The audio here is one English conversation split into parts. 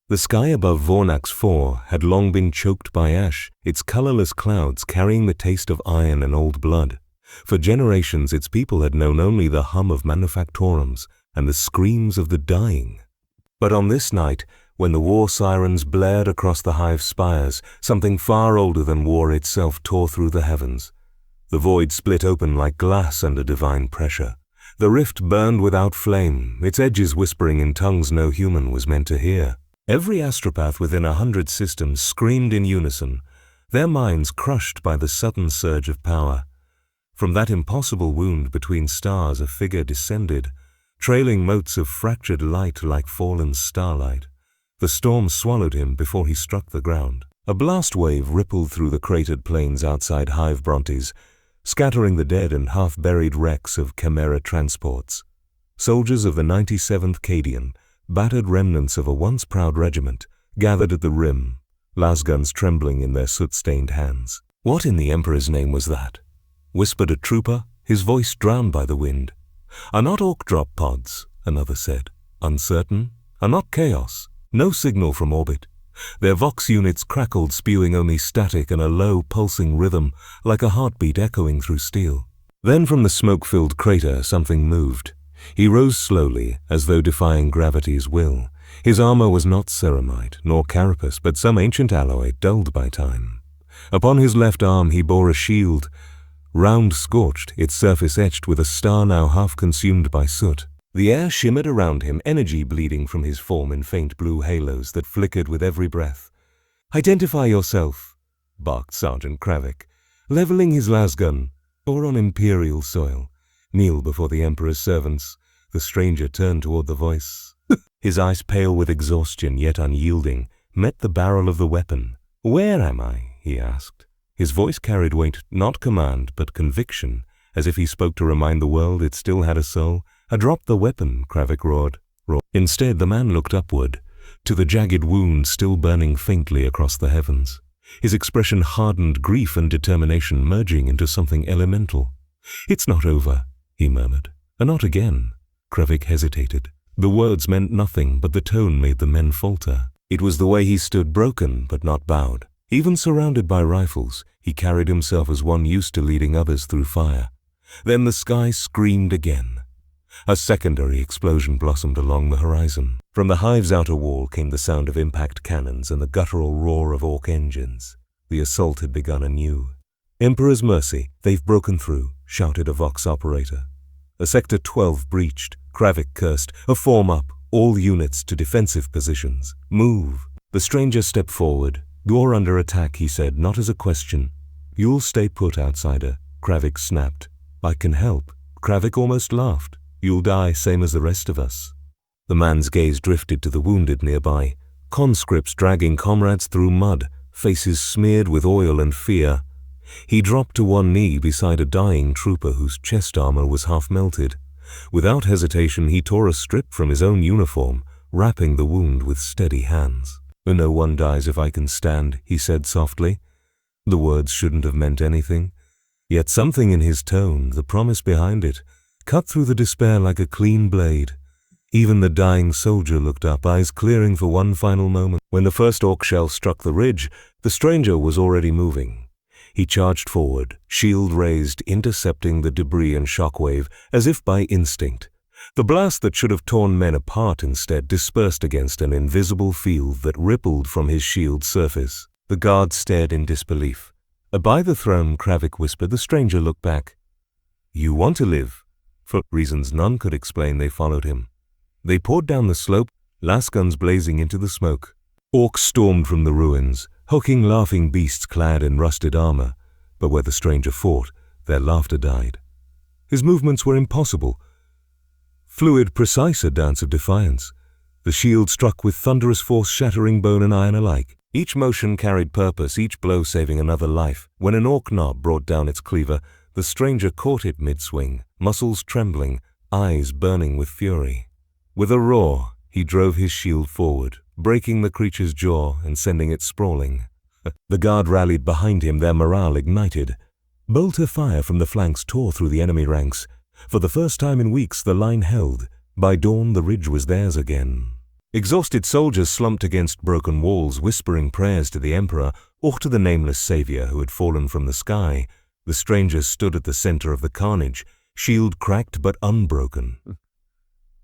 The sky above Vornax 4 had long been choked by ash, its colorless clouds carrying the taste of iron and old blood. For generations its people had known only the hum of manufactorums and the screams of the dying. But on this night, when the war sirens blared across the hive spires, something far older than war itself tore through the heavens. The void split open like glass under divine pressure. The rift burned without flame, its edges whispering in tongues no human was meant to hear. Every astropath within 100 systems screamed in unison, their minds crushed by the sudden surge of power. From that impossible wound between stars a figure descended, trailing motes of fractured light like fallen starlight. The storm swallowed him before he struck the ground. A blast wave rippled through the cratered plains outside Hive Brontes, scattering the dead and half-buried wrecks of Chimera transports. Soldiers of the 97th Cadian, battered remnants of a once proud regiment, gathered at the rim, lasguns trembling in their soot-stained hands. "What in the Emperor's name was that?" whispered a trooper, his voice drowned by the wind. "Are not orc drop pods," another said. "Uncertain? Are not chaos? No signal from orbit." Their vox units crackled, spewing only static and a low, pulsing rhythm, like a heartbeat echoing through steel. Then from the smoke-filled crater something moved. He rose slowly, as though defying gravity's will. His armor was not ceramite, nor carapace, but some ancient alloy dulled by time. Upon his left arm he bore a shield, round scorched, its surface etched with a star now half consumed by soot. The air shimmered around him, energy bleeding from his form in faint blue halos that flickered with every breath. "Identify yourself," barked Sergeant Kravik, leveling his lasgun, or on Imperial soil. "Kneel before the Emperor's servants." The stranger turned toward the voice. His eyes, pale with exhaustion yet unyielding, met the barrel of the weapon. "Where am I?" he asked. His voice carried weight, not command, but conviction, as if he spoke to remind the world it still had a soul. "I dropped the weapon," Kravik roared. Instead, the man looked upward, to the jagged wound still burning faintly across the heavens. His expression hardened, grief and determination merging into something elemental. "It's not over," he murmured. "Not again." Kravik hesitated. The words meant nothing, but the tone made the men falter. It was the way he stood, broken but not bowed. Even surrounded by rifles, he carried himself as one used to leading others through fire. Then the sky screamed again. A secondary explosion blossomed along the horizon. From the hive's outer wall came the sound of impact cannons and the guttural roar of orc engines. The assault had begun anew. "Emperor's mercy, they've broken through," shouted a Vox operator. A Sector 12 breached, Kravik cursed. "A form up, all units to defensive positions. Move." The stranger stepped forward. "You're under attack," he said, not as a question. "You'll stay put, outsider," Kravik snapped. "I can help." Kravik almost laughed. "You'll die, same as the rest of us." The man's gaze drifted to the wounded nearby, conscripts dragging comrades through mud, faces smeared with oil and fear. He dropped to one knee beside a dying trooper whose chest armor was half melted. Without hesitation, he tore a strip from his own uniform, wrapping the wound with steady hands. "No one dies if I can stand," he said softly. The words shouldn't have meant anything. Yet something in his tone, the promise behind it, cut through the despair like a clean blade. Even the dying soldier looked up, eyes clearing for one final moment. When the first orc shell struck the ridge, the stranger was already moving. He charged forward, shield raised, intercepting the debris and shockwave, as if by instinct. The blast that should have torn men apart instead dispersed against an invisible field that rippled from his shield's surface. The guard stared in disbelief. By the throne, Kravik whispered. The stranger looked back. "You want to live?" For reasons none could explain, they followed him. They poured down the slope, lasguns blazing into the smoke. Orcs stormed from the ruins, hooking laughing beasts clad in rusted armor, but where the stranger fought, their laughter died. His movements were impossible. Fluid, precise, a dance of defiance. The shield struck with thunderous force, shattering bone and iron alike. Each motion carried purpose, each blow saving another life. When an orc knob brought down its cleaver, the stranger caught it mid-swing, muscles trembling, eyes burning with fury. With a roar, he drove his shield forward, breaking the creature's jaw and sending it sprawling. The guard rallied behind him, their morale ignited. Bolter fire from the flanks tore through the enemy ranks. For the first time in weeks, the line held. By dawn, the ridge was theirs again. Exhausted soldiers slumped against broken walls, whispering prayers to the Emperor or to the nameless savior who had fallen from the sky. The stranger stood at the center of the carnage, shield cracked but unbroken.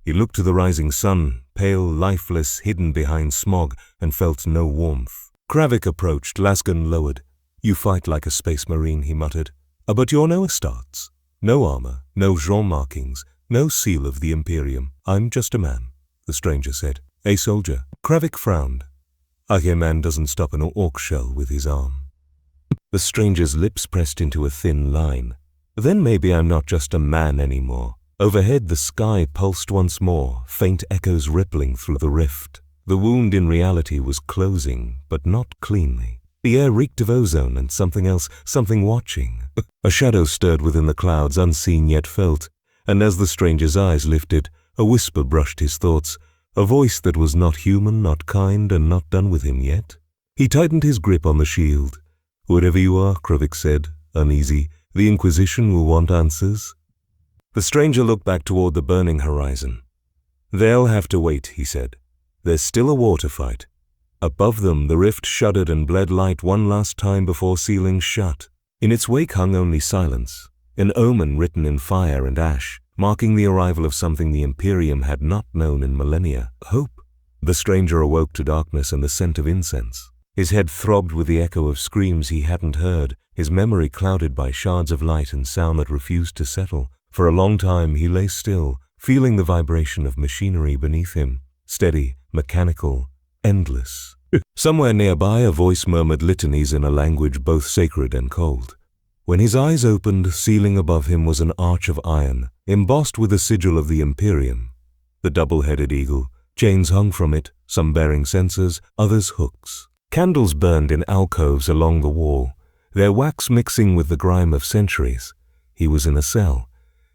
He looked to the rising sun, pale, lifeless, hidden behind smog, and felt no warmth. Kravik approached, Lasgun lowered. "You fight like a space marine," he muttered. "But you're no Astartes. No armor, no Jean markings, no seal of the Imperium. I'm just a man," the stranger said. "A soldier." Kravik frowned. "A man doesn't stop an orc shell with his arm." The stranger's lips pressed into a thin line. "Then maybe I'm not just a man anymore." Overhead the sky pulsed once more, faint echoes rippling through the rift. The wound in reality was closing, but not cleanly. The air reeked of ozone and something else, something watching. A shadow stirred within the clouds, unseen yet felt, and as the stranger's eyes lifted, a whisper brushed his thoughts, a voice that was not human, not kind, and not done with him yet. He tightened his grip on the shield. "Whatever you are," Kravik said, uneasy, "the Inquisition will want answers." The stranger looked back toward the burning horizon. "They'll have to wait," he said. "There's still a war to fight." Above them, the rift shuddered and bled light one last time before sealing shut. In its wake hung only silence, an omen written in fire and ash, marking the arrival of something the Imperium had not known in millennia: hope. The stranger awoke to darkness and the scent of incense. His head throbbed with the echo of screams he hadn't heard, his memory clouded by shards of light and sound that refused to settle. For a long time he lay still, feeling the vibration of machinery beneath him, steady, mechanical, endless. Somewhere nearby a voice murmured litanies in a language both sacred and cold. When his eyes opened, ceiling above him was an arch of iron, embossed with the sigil of the Imperium. The double-headed eagle, chains hung from it, some bearing censers, others hooks. Candles burned in alcoves along the wall, their wax mixing with the grime of centuries. He was in a cell.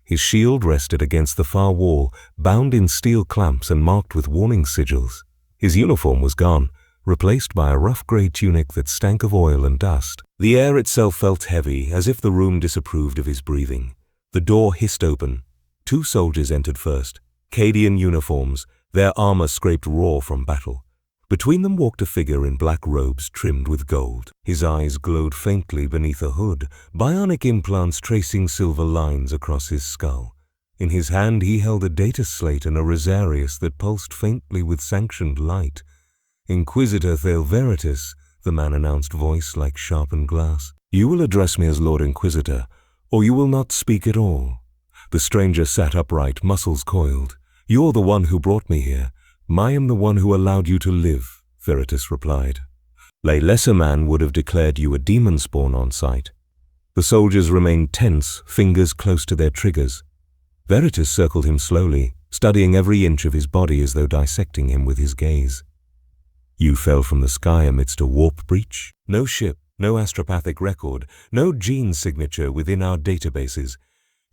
His shield rested against the far wall, bound in steel clamps and marked with warning sigils. His uniform was gone, replaced by a rough grey tunic that stank of oil and dust. The air itself felt heavy, as if the room disapproved of his breathing. The door hissed open. 2 soldiers entered first, Cadian uniforms, their armor scraped raw from battle. Between them walked a figure in black robes trimmed with gold. His eyes glowed faintly beneath a hood, bionic implants tracing silver lines across his skull. In his hand he held a data slate and a rosarius that pulsed faintly with sanctioned light. "Inquisitor Thale Veritas," the man announced, voice like sharpened glass. "You will address me as Lord Inquisitor, or you will not speak at all." The stranger sat upright, muscles coiled. "You're the one who brought me here. I am the one who allowed you to live," Veritas replied. "A lesser man would have declared you a demon spawn on sight." The soldiers remained tense, fingers close to their triggers. Veritas circled him slowly, studying every inch of his body as though dissecting him with his gaze. "You fell from the sky amidst a warp breach? No ship, no astropathic record, no gene signature within our databases.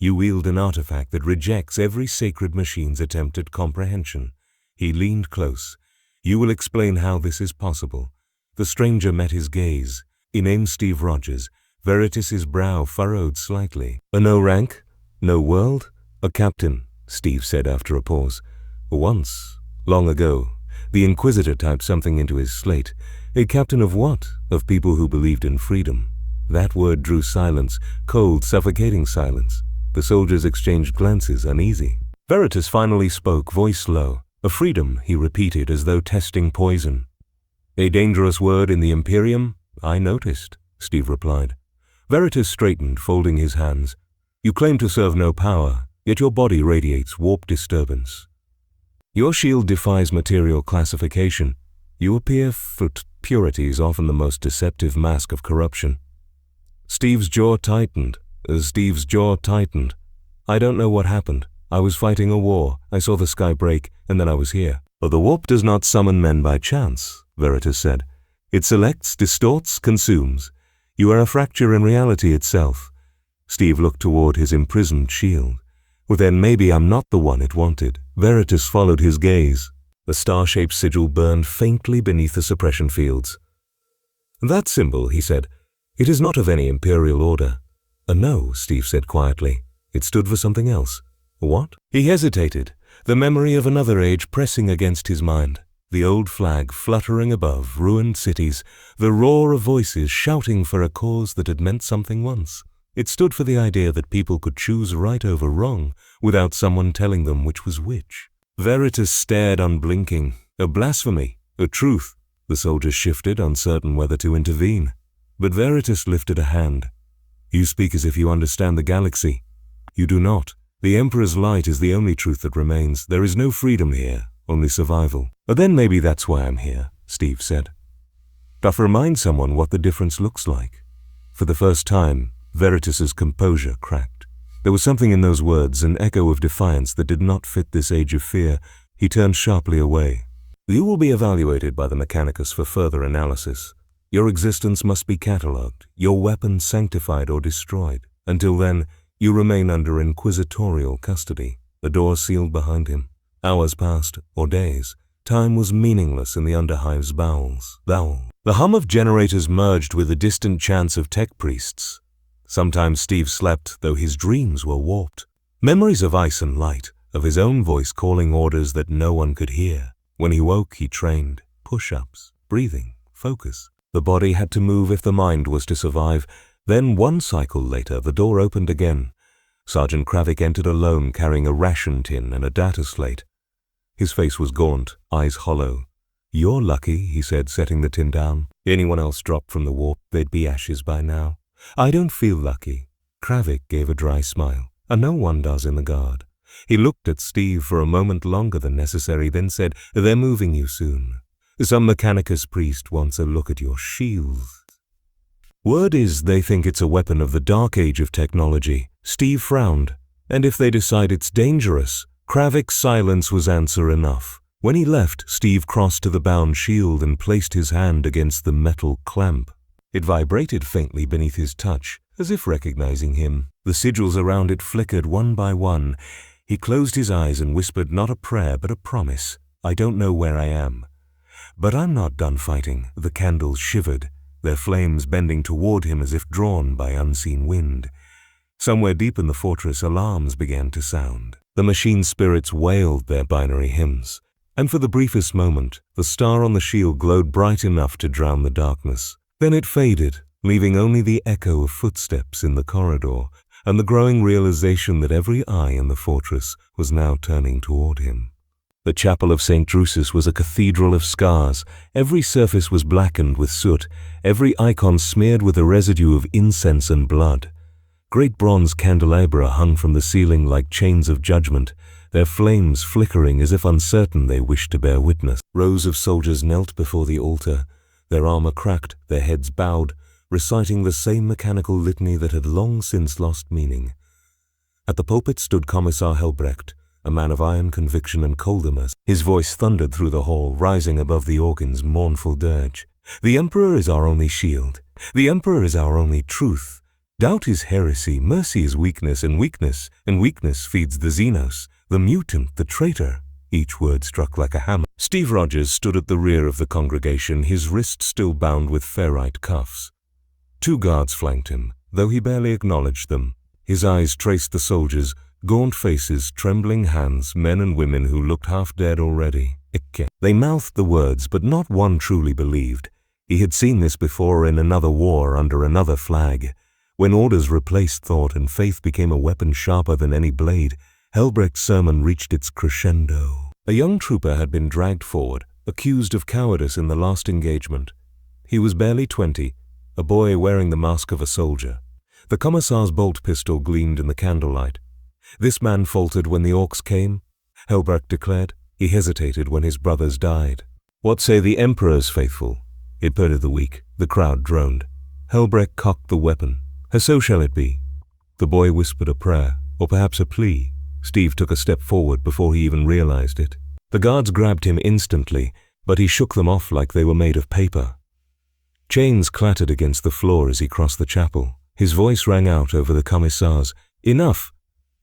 You wield an artifact that rejects every sacred machine's attempt at comprehension." He leaned close. "You will explain how this is possible." The stranger met his gaze. He named Steve Rogers. Veritas's brow furrowed slightly. "No rank? No world?" "A captain," Steve said after a pause. "Once, long ago, the Inquisitor typed something into his slate. A captain of what? Of people who believed in freedom." That word drew silence, cold, suffocating silence. The soldiers exchanged glances, uneasy. Veritas finally spoke, voice low. "A freedom," he repeated as though testing poison. "A dangerous word in the Imperium? I noticed," Steve replied. Veritas straightened, folding his hands. "You claim to serve no power, yet your body radiates warp disturbance. Your shield defies material classification. You appear purity is often the most deceptive mask of corruption." Steve's jaw tightened. "I don't know what happened. I was fighting a war, I saw the sky break, and then I was here." "But the warp does not summon men by chance," Veritas said. "It selects, distorts, consumes. You are a fracture in reality itself." Steve looked toward his imprisoned shield. "Well, then maybe I'm not the one it wanted." Veritas followed his gaze. The star-shaped sigil burned faintly beneath the suppression fields. "That symbol," he said, "it is not of any Imperial order." "No," Steve said quietly. "It stood for something else." "What?" He hesitated, the memory of another age pressing against his mind. the old flag fluttering above ruined cities, the roar of voices shouting for a cause that had meant something once. It stood for the idea that people could choose right over wrong without someone telling them which was which. Veritas stared unblinking. A blasphemy, a truth. The soldiers shifted, uncertain whether to intervene. But Veritas lifted a hand. You speak as if you understand the galaxy. You do not. The Emperor's light is the only truth that remains. There is no freedom here, only survival. But then maybe that's why I'm here, Steve said. To remind someone what the difference looks like. For the first time, Veritas's composure cracked. There was something in those words, an echo of defiance that did not fit this age of fear. He turned sharply away. You will be evaluated by the Mechanicus for further analysis. Your existence must be catalogued, your weapon sanctified or destroyed. Until then, you remain under inquisitorial custody. The door sealed behind him. Hours passed, or days. Time was meaningless in the Underhive's bowels. The hum of generators merged with the distant chants of tech priests. Sometimes Steve slept, though his dreams were warped. Memories of ice and light, of his own voice calling orders that no one could hear. When he woke, he trained. Push-ups, breathing, focus. The body had to move if the mind was to survive. Then, one cycle later, the door opened again. Sergeant Kravik entered alone, carrying a ration tin and a data slate. His face was gaunt, eyes hollow. You're lucky, he said, setting the tin down. Anyone else dropped from the warp, they'd be ashes by now. I don't feel lucky. Kravik gave a dry smile, and no one does in the Guard. He looked at Steve for a moment longer than necessary, then said, They're moving you soon. Some Mechanicus priest wants a look at your shield. Word is they think it's a weapon of the dark age of technology. Steve frowned. And if they decide it's dangerous, Kravik's silence was answer enough. When he left, Steve crossed to the bound shield and placed his hand against the metal clamp. It vibrated faintly beneath his touch, as if recognizing him. The sigils around it flickered one by one. He closed his eyes and whispered not a prayer but a promise. I don't know where I am. But I'm not done fighting. The candles shivered, their flames bending toward him as if drawn by unseen wind. Somewhere deep in the fortress, alarms began to sound. The machine spirits wailed their binary hymns. And for the briefest moment, the star on the shield glowed bright enough to drown the darkness. Then it faded, leaving only the echo of footsteps in the corridor and the growing realization that every eye in the fortress was now turning toward him. The chapel of St. Drusus was a cathedral of scars. Every surface was blackened with soot, every icon smeared with a residue of incense and blood. Great bronze candelabra hung from the ceiling like chains of judgment, their flames flickering as if uncertain they wished to bear witness. Rows of soldiers knelt before the altar, their armor cracked, their heads bowed, reciting the same mechanical litany that had long since lost meaning. At the pulpit stood Commissar Helbrecht, a man of iron conviction and coldness. His voice thundered through the hall, rising above the organ's mournful dirge. The Emperor is our only shield. The Emperor is our only truth. Doubt is heresy, mercy is weakness, and weakness feeds the Xenos, the mutant, the traitor. Each word struck like a hammer. Steve Rogers stood at the rear of the congregation, his wrists still bound with ferrite cuffs. 2 guards flanked him, though he barely acknowledged them. His eyes traced the soldiers, gaunt faces, trembling hands, men and women who looked half dead already. They mouthed the words, but not one truly believed. He had seen this before in another war under another flag. When orders replaced thought and faith became a weapon sharper than any blade, Helbrecht's sermon reached its crescendo. A young trooper had been dragged forward, accused of cowardice in the last engagement. He was barely 20, a boy wearing the mask of a soldier. The commissar's bolt pistol gleamed in the candlelight. This man faltered when the orcs came, Helbrecht declared. He hesitated when his brothers died. What say the Emperor's faithful? It purred the weak. The crowd droned. Helbrecht cocked the weapon. So shall it be. The boy whispered a prayer, or perhaps a plea. Steve took a step forward before he even realized it. The guards grabbed him instantly, but he shook them off like they were made of paper. Chains clattered against the floor as he crossed the chapel. His voice rang out over the commissars. Enough!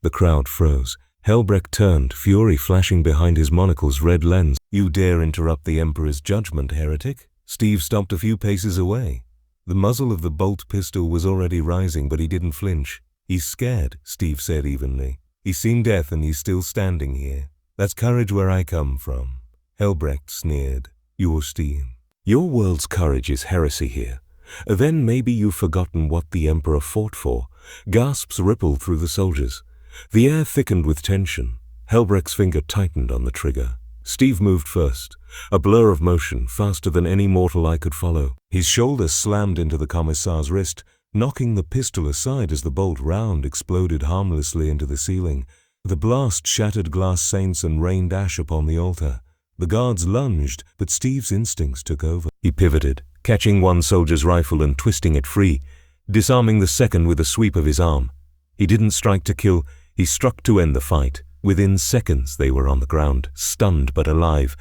The crowd froze. Helbrecht turned, fury flashing behind his monocle's red lens. You dare interrupt the Emperor's judgment, heretic? Steve stopped a few paces away. The muzzle of the bolt pistol was already rising, but he didn't flinch. He's scared, Steve said evenly. He's seen death and he's still standing here. That's courage where I come from. Helbrecht sneered. Your steam. Your world's courage is heresy here. Then maybe you've forgotten what the Emperor fought for. Gasps rippled through the soldiers. The air thickened with tension. Helbrecht's finger tightened on the trigger. Steve moved first, a blur of motion faster than any mortal eye could follow. His shoulder slammed into the commissar's wrist, knocking the pistol aside as the bolt round exploded harmlessly into the ceiling. The blast shattered glass saints and rained ash upon the altar. The guards lunged, but Steve's instincts took over. He pivoted, catching one soldier's rifle and twisting it free, disarming the second with a sweep of his arm. He didn't strike to kill, he struck to end the fight. Within seconds they were on the ground, stunned but alive.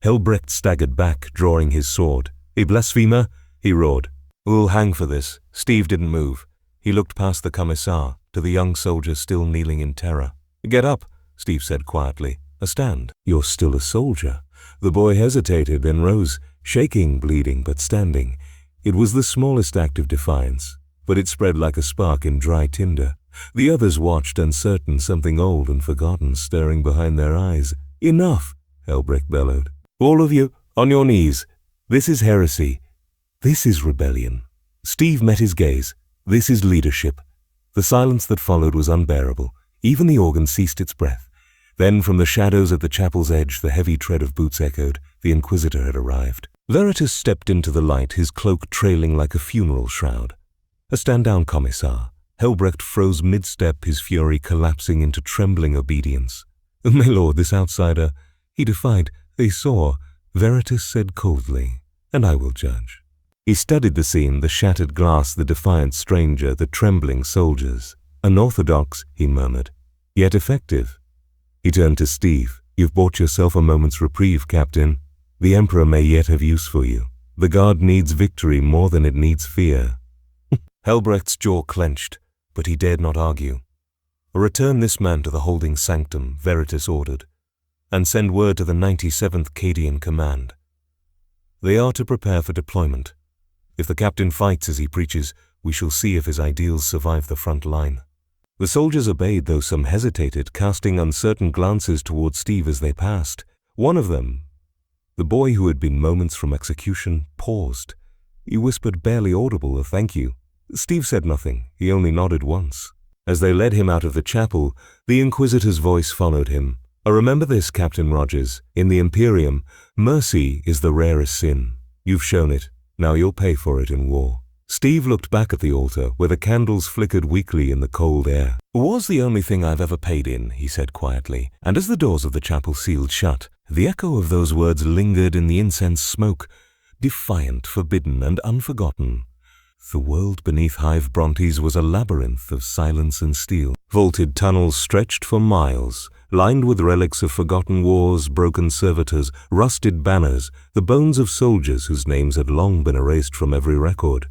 Helbrecht staggered back, drawing his sword. "A blasphemer!" he roared. "We'll hang for this." Steve didn't move. He looked past the commissar, to the young soldier still kneeling in terror. "Get up," Steve said quietly. "A stand." "You're still a soldier." The boy hesitated, then rose, shaking, bleeding, but standing. It was the smallest act of defiance, but it spread like a spark in dry tinder. The others watched, uncertain, something old and forgotten stirring behind their eyes. "Enough!" Helbrecht bellowed. "All of you, on your knees. This is heresy. This is rebellion." Steve met his gaze. "This is leadership." The silence that followed was unbearable. Even the organ ceased its breath. Then from the shadows at the chapel's edge the heavy tread of boots echoed. The Inquisitor had arrived. Veritas stepped into the light, his cloak trailing like a funeral shroud. "A stand down, Commissar." Helbrecht froze mid-step, his fury collapsing into trembling obedience. "My lord, this outsider," he defied. "They saw," Veritas said coldly, "and I will judge." He studied the scene, the shattered glass, the defiant stranger, the trembling soldiers. "Unorthodox," he murmured, "yet effective." He turned to Steve. "You've bought yourself a moment's reprieve, Captain. The Emperor may yet have use for you. The Guard needs victory more than it needs fear." Helbrecht's jaw clenched, but he dared not argue. "Return this man to the holding sanctum," Veritas ordered, "and send word to the 97th Cadian Command. They are to prepare for deployment. If the captain fights as he preaches, we shall see if his ideals survive the front line." The soldiers obeyed, though some hesitated, casting uncertain glances toward Steve as they passed. One of them, the boy who had been moments from execution, paused. He whispered, barely audible, a thank you. Steve said nothing. He only nodded once. As they led him out of the chapel, the Inquisitor's voice followed him. "Remember this, Captain Rogers. In the Imperium, mercy is the rarest sin. You've shown it. Now you'll pay for it in war." Steve looked back at the altar, where the candles flickered weakly in the cold air. "War's the only thing I've ever paid in," he said quietly, and as the doors of the chapel sealed shut, the echo of those words lingered in the incense smoke, defiant, forbidden, and unforgotten. The world beneath Hive Brontes was a labyrinth of silence and steel. Vaulted tunnels stretched for miles, lined with relics of forgotten wars, broken servitors, rusted banners, the bones of soldiers whose names had long been erased from every record.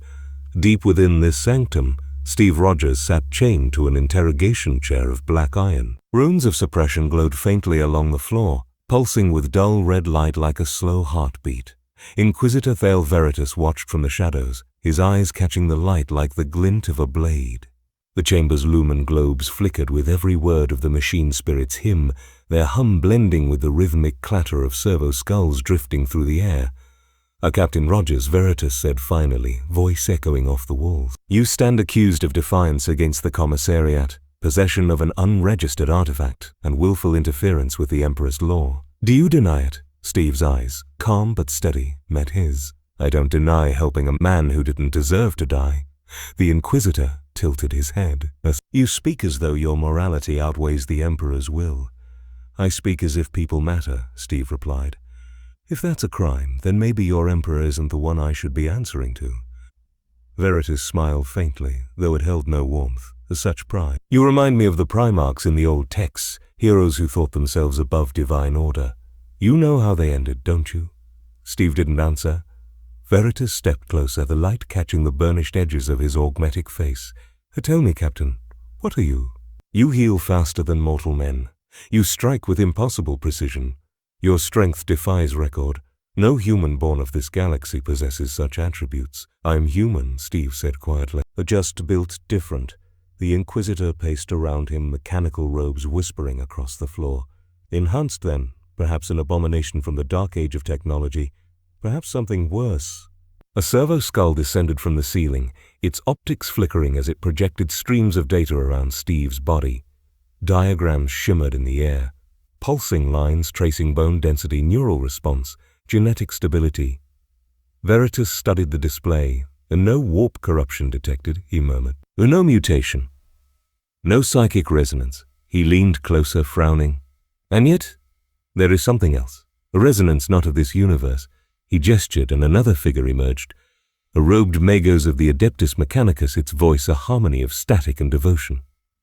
Deep within this sanctum, Steve Rogers sat chained to an interrogation chair of black iron. Runes of suppression glowed faintly along the floor, pulsing with dull red light like a slow heartbeat. Inquisitor Thale Veritas watched from the shadows, his eyes catching the light like the glint of a blade. The chamber's lumen globes flickered with every word of the machine spirit's hymn, their hum blending with the rhythmic clatter of servo skulls drifting through the air. Captain Rogers, Veritas said finally, voice echoing off the walls. "You stand accused of defiance against the Commissariat, possession of an unregistered artifact, and willful interference with the Emperor's law. Do you deny it?" Steve's eyes, calm but steady, met his. "I don't deny helping a man who didn't deserve to die." The Inquisitor tilted his head. "You speak as though your morality outweighs the Emperor's will." "I speak as if people matter," Steve replied. "If that's a crime, then maybe your Emperor isn't the one I should be answering to." Veritas smiled faintly, though it held no warmth. Such pride. "You remind me of the Primarchs in the old texts, heroes who thought themselves above divine order. You know how they ended, don't you?" Steve didn't answer. Veritas stepped closer, the light catching the burnished edges of his augmetic face. "Tell me, Captain, what are you?" "You heal faster than mortal men. You strike with impossible precision. Your strength defies record. No human born of this galaxy possesses such attributes." "I'm human," Steve said quietly. "Just built different." The Inquisitor paced around him, mechanical robes whispering across the floor. "Enhanced then, perhaps an abomination from the dark age of technology, perhaps something worse. A servo skull descended from the ceiling, its optics flickering as it projected streams of data around Steve's body. Diagrams shimmered in the air, pulsing lines tracing bone density, neural response, genetic stability. Veritas studied the display, and no warp corruption detected, he murmured. No mutation. No psychic resonance. He leaned closer, frowning. And yet, there is something else. A resonance not of this universe. He gestured, and another figure emerged. A robed magos of the Adeptus Mechanicus, its voice a harmony of static and devotion.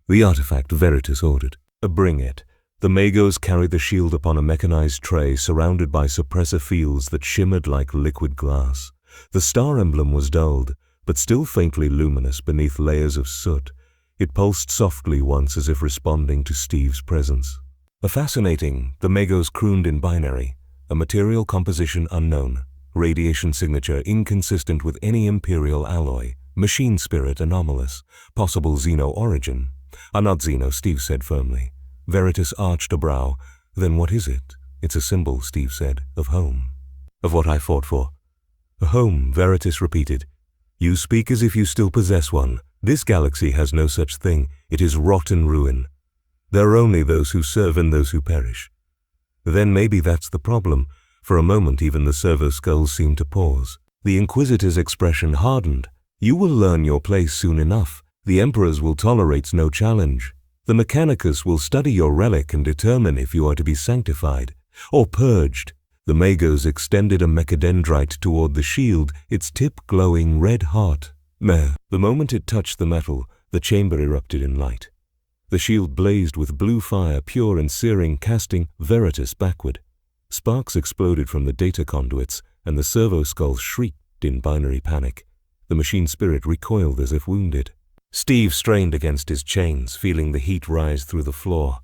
The artifact, Veritas ordered. Bring it. The magos carried the shield upon a mechanized tray surrounded by suppressor fields that shimmered like liquid glass. The star emblem was dulled, but still faintly luminous beneath layers of soot. It pulsed softly once as if responding to Steve's presence. Fascinating, the magos crooned in binary. A material composition unknown, radiation signature inconsistent with any Imperial alloy, machine spirit anomalous, possible Xeno origin. Not Xeno, Steve said firmly. Veritas arched a brow. Then what is it? It's a symbol, Steve said, of home. Of what I fought for. A home, Veritas repeated. You speak as if you still possess one. This galaxy has no such thing. It is rotten ruin. There are only those who serve and those who perish. Then maybe that's the problem. For a moment even the servo skulls seemed to pause. The Inquisitor's expression hardened. You will learn your place soon enough. The Emperors will tolerate no challenge. The Mechanicus will study your relic and determine if you are to be sanctified or purged. The magos extended a mechadendrite toward the shield, its tip glowing red hot. Meh. The moment it touched the metal, the chamber erupted in light. The shield blazed with blue fire, pure and searing, casting Veritas backward. Sparks exploded from the data conduits, and the servo skulls shrieked in binary panic. The machine spirit recoiled as if wounded. Steve strained against his chains, feeling the heat rise through the floor.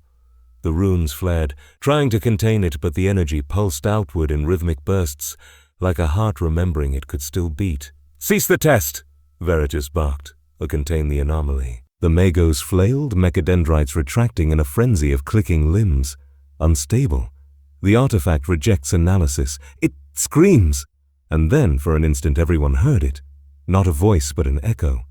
The runes flared, trying to contain it, but the energy pulsed outward in rhythmic bursts, like a heart remembering it could still beat. Cease the test! Veritas barked, or contain the anomaly. The magos flailed, mechadendrites retracting in a frenzy of clicking limbs. Unstable. The artifact rejects analysis. It screams! And then, for an instant, everyone heard it. Not a voice, but an echo.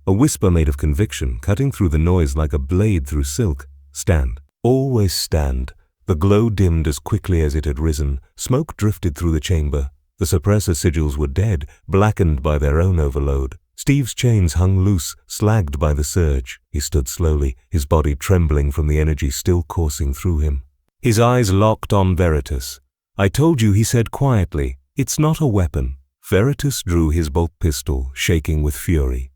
A whisper made of conviction, cutting through the noise like a blade through silk. Stand. Always stand. The glow dimmed as quickly as it had risen. Smoke drifted through the chamber. The suppressor sigils were dead, blackened by their own overload. Steve's chains hung loose, slagged by the surge. He stood slowly, his body trembling from the energy still coursing through him. His eyes locked on Veritas. I told you, he said quietly. It's not a weapon. Veritas drew his bolt pistol, shaking with fury.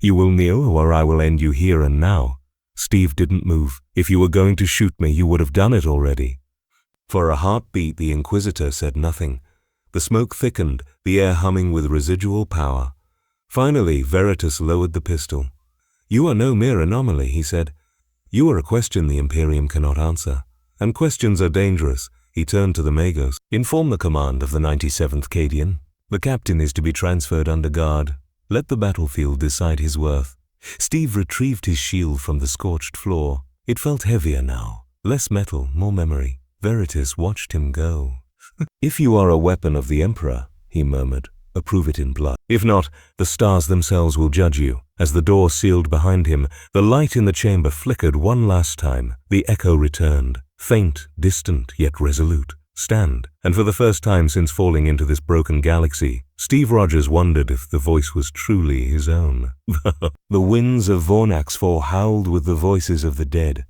You will kneel, or I will end you here and now. Steve didn't move. If you were going to shoot me, you would have done it already. For a heartbeat, the Inquisitor said nothing. The smoke thickened, the air humming with residual power. Finally, Veritas lowered the pistol. You are no mere anomaly, he said. You are a question the Imperium cannot answer. And questions are dangerous. He turned to the magos. Inform the command of the 97th Cadian. The captain is to be transferred under guard. Let the battlefield decide his worth. Steve retrieved his shield from the scorched floor. It felt heavier now. Less metal, more memory. Veritas watched him go. If you are a weapon of the Emperor, he murmured, approve it in blood. If not, the stars themselves will judge you. As the door sealed behind him, the light in the chamber flickered one last time. The echo returned, faint, distant, yet resolute. Stand. And for the first time since falling into this broken galaxy, Steve Rogers wondered if the voice was truly his own. The winds of Vornax 4 howled with the voices of the dead.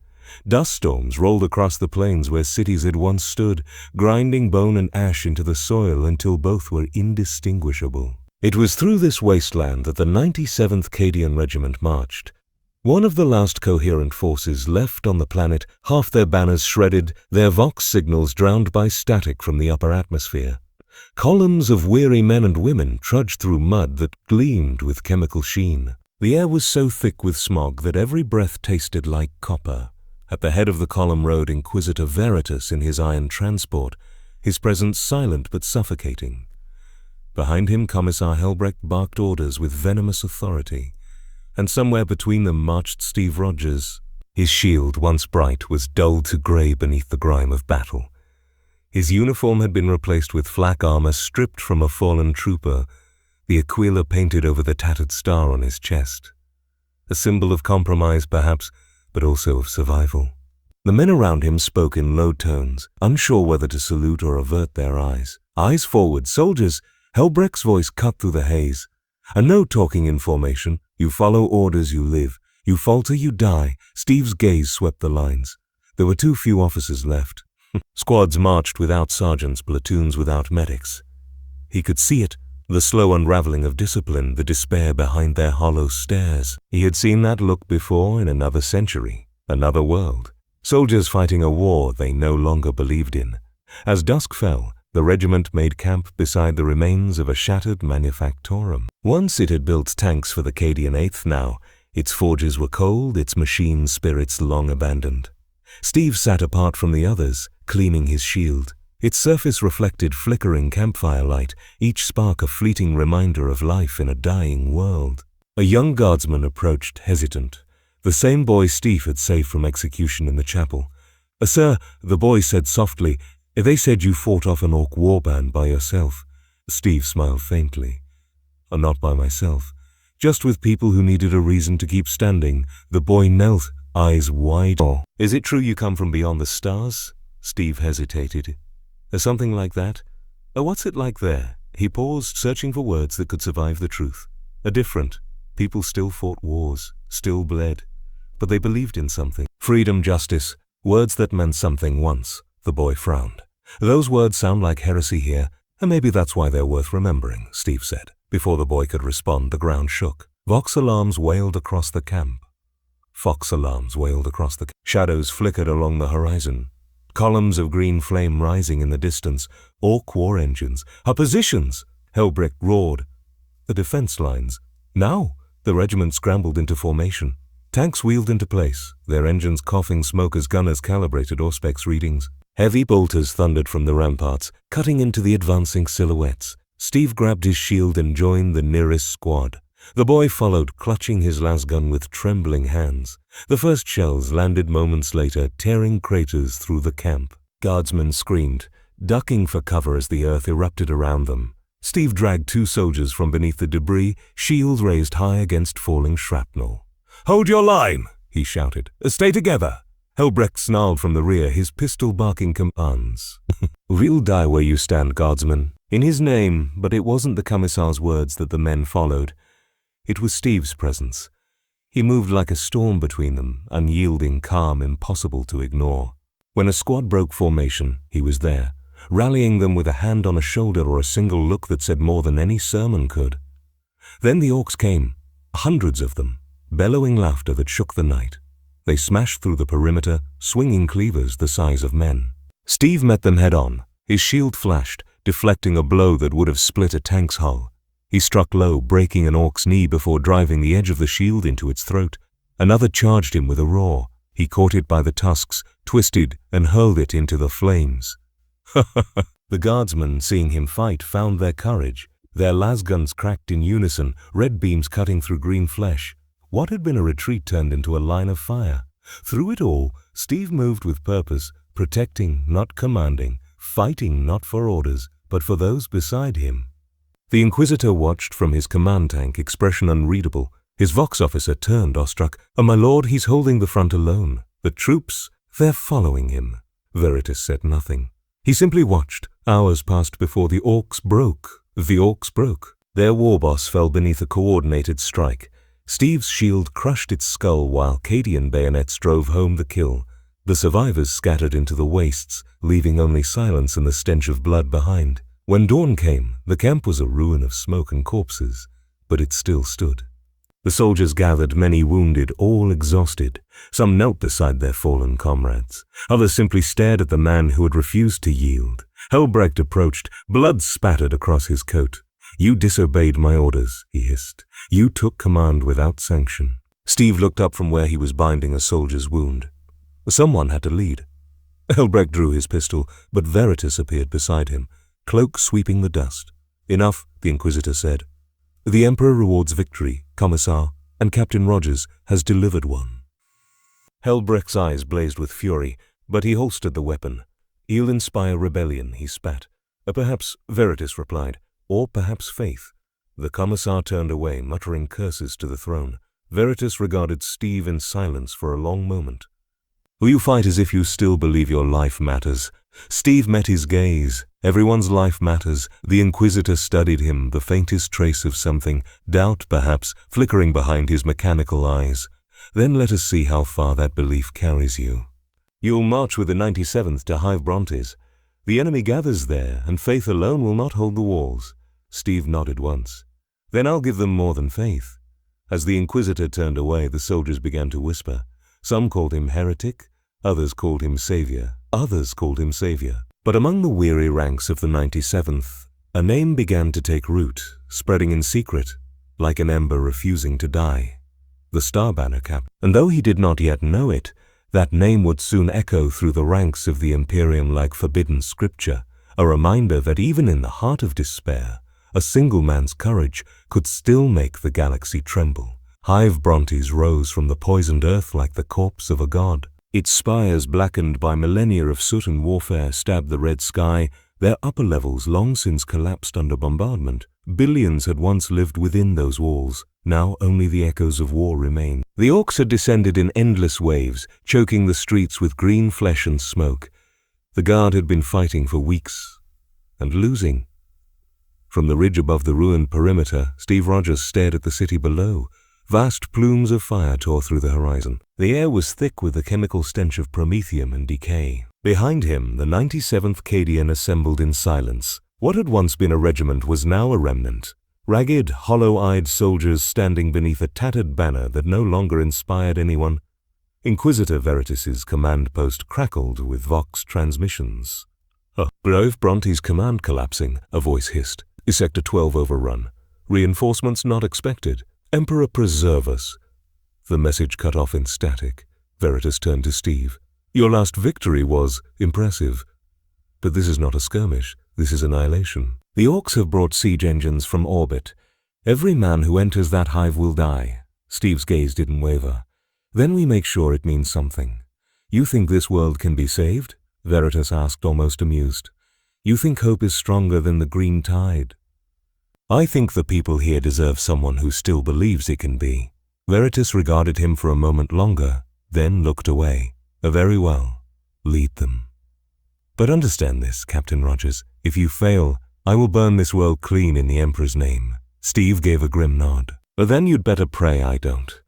Dust storms rolled across the plains where cities had once stood, grinding bone and ash into the soil until both were indistinguishable. It was through this wasteland that the 97th Cadian Regiment marched. One of the last coherent forces left on the planet, half their banners shredded, their vox signals drowned by static from the upper atmosphere. Columns of weary men and women trudged through mud that gleamed with chemical sheen. The air was so thick with smog that every breath tasted like copper. At the head of the column rode Inquisitor Veritas in his iron transport, his presence silent but suffocating. Behind him, Commissar Helbrecht barked orders with venomous authority. And somewhere between them marched Steve Rogers. His shield, once bright, was dulled to grey beneath the grime of battle. His uniform had been replaced with flak armor stripped from a fallen trooper, the aquila painted over the tattered star on his chest. A symbol of compromise, perhaps, but also of survival. The men around him spoke in low tones, unsure whether to salute or avert their eyes. Eyes forward, soldiers! Helbrecht's voice cut through the haze. And no talking in formation. You follow orders, you live. You falter, you die. Steve's gaze swept the lines. There were too few officers left. Squads marched without sergeants, platoons without medics. He could see it, the slow unraveling of discipline, the despair behind their hollow stares. He had seen that look before in another century, another world. Soldiers fighting a war they no longer believed in. As dusk fell, the regiment made camp beside the remains of a shattered manufactorum. Once it had built tanks for the Cadian 8th now. Its forges were cold, its machine spirits long abandoned. Steve sat apart from the others, cleaning his shield. Its surface reflected flickering campfire light, each spark a fleeting reminder of life in a dying world. A young guardsman approached, hesitant. The same boy Steve had saved from execution in the chapel. Sir, the boy said softly, they said you fought off an orc warband by yourself. Steve smiled faintly. Not by myself. Just with people who needed a reason to keep standing. The boy knelt, eyes wide. Oh, is it true you come from beyond the stars? Steve hesitated. Something like that? What's it like there? He paused, searching for words that could survive the truth. Different. People still fought wars, still bled. But they believed in something. Freedom, justice. Words that meant something once. The boy frowned. Those words sound like heresy here, and maybe that's why they're worth remembering, Steve said. Before the boy could respond, the ground shook. Vox alarms wailed across the camp. Fox alarms wailed across the camp. Shadows flickered along the horizon. Columns of green flame rising in the distance. Orc war engines. Our positions! Helbrecht roared. The defense lines. Now! The regiment scrambled into formation. Tanks wheeled into place, their engines coughing smoke as gunners calibrated Auspex readings. Heavy bolters thundered from the ramparts, cutting into the advancing silhouettes. Steve grabbed his shield and joined the nearest squad. The boy followed, clutching his lasgun with trembling hands. The first shells landed moments later, tearing craters through the camp. Guardsmen screamed, ducking for cover as the earth erupted around them. Steve dragged two soldiers from beneath the debris, shields raised high against falling shrapnel. "Hold your line!" he shouted. "Stay together!" Helbrecht snarled from the rear, his pistol barking commands. "We'll die where you stand, guardsman." In his name, but it wasn't the commissar's words that the men followed. It was Steve's presence. He moved like a storm between them, unyielding, calm, impossible to ignore. When a squad broke formation, he was there, rallying them with a hand on a shoulder or a single look that said more than any sermon could. Then the orcs came, hundreds of them, bellowing laughter that shook the night. They smashed through the perimeter, swinging cleavers the size of men. Steve met them head-on. His shield flashed, deflecting a blow that would have split a tank's hull. He struck low, breaking an orc's knee before driving the edge of the shield into its throat. Another charged him with a roar. He caught it by the tusks, twisted, and hurled it into the flames. The guardsmen, seeing him fight, found their courage. Their lasguns cracked in unison, red beams cutting through green flesh. What had been a retreat turned into a line of fire. Through it all, Steve moved with purpose, protecting, not commanding, fighting not for orders, but for those beside him. The Inquisitor watched from his command tank, expression unreadable. His Vox officer turned, awestruck. "My lord, he's holding the front alone. The troops, they're following him." Veritas said nothing. He simply watched. Hours passed before the orcs broke. The orcs broke. Their war boss fell beneath a coordinated strike. Steve's shield crushed its skull while Cadian bayonets drove home the kill. The survivors scattered into the wastes, leaving only silence and the stench of blood behind. When dawn came, the camp was a ruin of smoke and corpses, but it still stood. The soldiers gathered, many wounded, all exhausted. Some knelt beside their fallen comrades. Others simply stared at the man who had refused to yield. Helbrecht approached, blood spattered across his coat. "You disobeyed my orders," he hissed. "You took command without sanction." Steve looked up from where he was binding a soldier's wound. Someone had to lead. Helbrecht drew his pistol, but Veritas appeared beside him, cloak sweeping the dust. "Enough," the Inquisitor said. "The Emperor rewards victory, Commissar, and Captain Rogers has delivered one." Helbrecht's eyes blazed with fury, but he holstered the weapon. He'll inspire rebellion, he spat. Perhaps, Veritas replied, or perhaps faith. The commissar turned away, muttering curses to the throne. Veritas regarded Steve in silence for a long moment. You fight as if you still believe your life matters. Steve met his gaze. Everyone's life matters. The Inquisitor studied him, the faintest trace of something, doubt perhaps, flickering behind his mechanical eyes. Then let us see how far that belief carries you. You'll march with the 97th to Hive Brontes. The enemy gathers there, and faith alone will not hold the walls. Steve nodded once. Then I'll give them more than faith. As the Inquisitor turned away, the soldiers began to whisper. Some called him heretic, others called him savior, But among the weary ranks of the 97th, a name began to take root, spreading in secret, like an ember refusing to die. The Star Banner Captain. And though he did not yet know it, that name would soon echo through the ranks of the Imperium like forbidden scripture, a reminder that even in the heart of despair, a single man's courage could still make the galaxy tremble. Hive Brontes rose from the poisoned earth like the corpse of a god. Its spires, blackened by millennia of soot and warfare, stabbed the red sky, their upper levels long since collapsed under bombardment. Billions had once lived within those walls. Now only the echoes of war remained. The orcs had descended in endless waves, choking the streets with green flesh and smoke. The guard had been fighting for weeks, and losing. From the ridge above the ruined perimeter, Steve Rogers stared at the city below. Vast plumes of fire tore through the horizon. The air was thick with the chemical stench of promethium and decay. Behind him, the 97th Cadian assembled in silence. What had once been a regiment was now a remnant. Ragged, hollow-eyed soldiers standing beneath a tattered banner that no longer inspired anyone. Inquisitor Veritas's command post crackled with Vox transmissions. Grove Bronte's command collapsing, a voice hissed. Sector 12 overrun. Reinforcements not expected. Emperor preserve us. The message cut off in static. Veritas turned to Steve. Your last victory was impressive. But this is not a skirmish. This is annihilation. The orcs have brought siege engines from orbit. Every man who enters that hive will die. Steve's gaze didn't waver. Then we make sure it means something. You think this world can be saved? Veritas asked, almost amused. You think hope is stronger than the green tide? I think the people here deserve someone who still believes it can be. Veritas regarded him for a moment longer, then looked away. Very well. Lead them. But understand this, Captain Rogers. If you fail, I will burn this world clean in the Emperor's name. Steve gave a grim nod. But then you'd better pray I don't.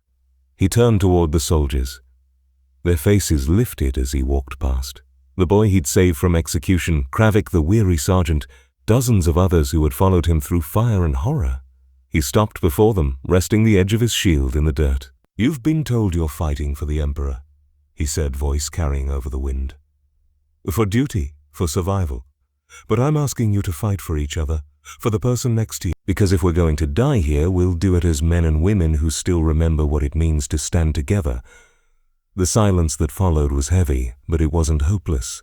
He turned toward the soldiers. Their faces lifted as he walked past. The boy he'd saved from execution, Kravik the weary sergeant, dozens of others who had followed him through fire and horror. He stopped before them, resting the edge of his shield in the dirt. You've been told you're fighting for the Emperor, he said, voice carrying over the wind. For duty, for survival. But I'm asking you to fight for each other, for the person next to you. Because if we're going to die here, we'll do it as men and women who still remember what it means to stand together. The silence that followed was heavy, but it wasn't hopeless.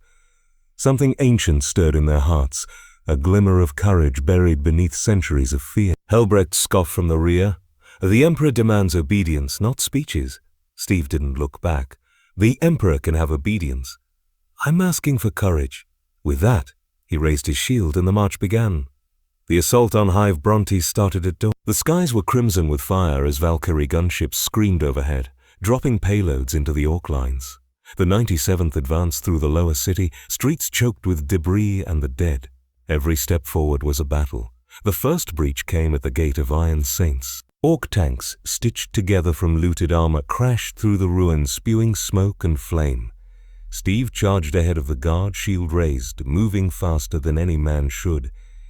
Something ancient stirred in their hearts, a glimmer of courage buried beneath centuries of fear. Helbrecht scoffed from the rear. The Emperor demands obedience, not speeches. Steve didn't look back. The Emperor can have obedience. I'm asking for courage. With that, he raised his shield and the march began. The assault on Hive Brontes started at dawn. The skies were crimson with fire as Valkyrie gunships screamed overhead, dropping payloads into the orc lines. The 97th advanced through the lower city, streets choked with debris and the dead. Every step forward was a battle. The first breach came at the Gate of Iron Saints. Orc tanks, stitched together from looted armor, crashed through the ruins, spewing smoke and flame. Steve charged ahead of the guard, shield raised, moving faster than any man should.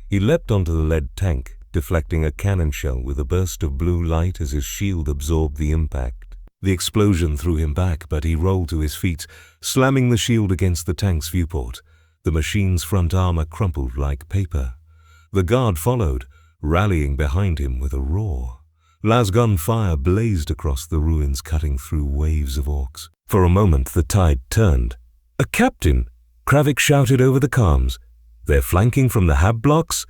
He leapt onto the lead tank, deflecting a cannon shell with a burst of blue light as his shield absorbed the impact. The explosion threw him back, but he rolled to his feet, slamming the shield against the tank's viewport. The machine's front armor crumpled like paper. The guard followed, rallying behind him with a roar. Lasgun fire blazed across the ruins, cutting through waves of orcs. For a moment the tide turned. A captain! Kravik shouted over the comms. They're flanking from the hab blocks?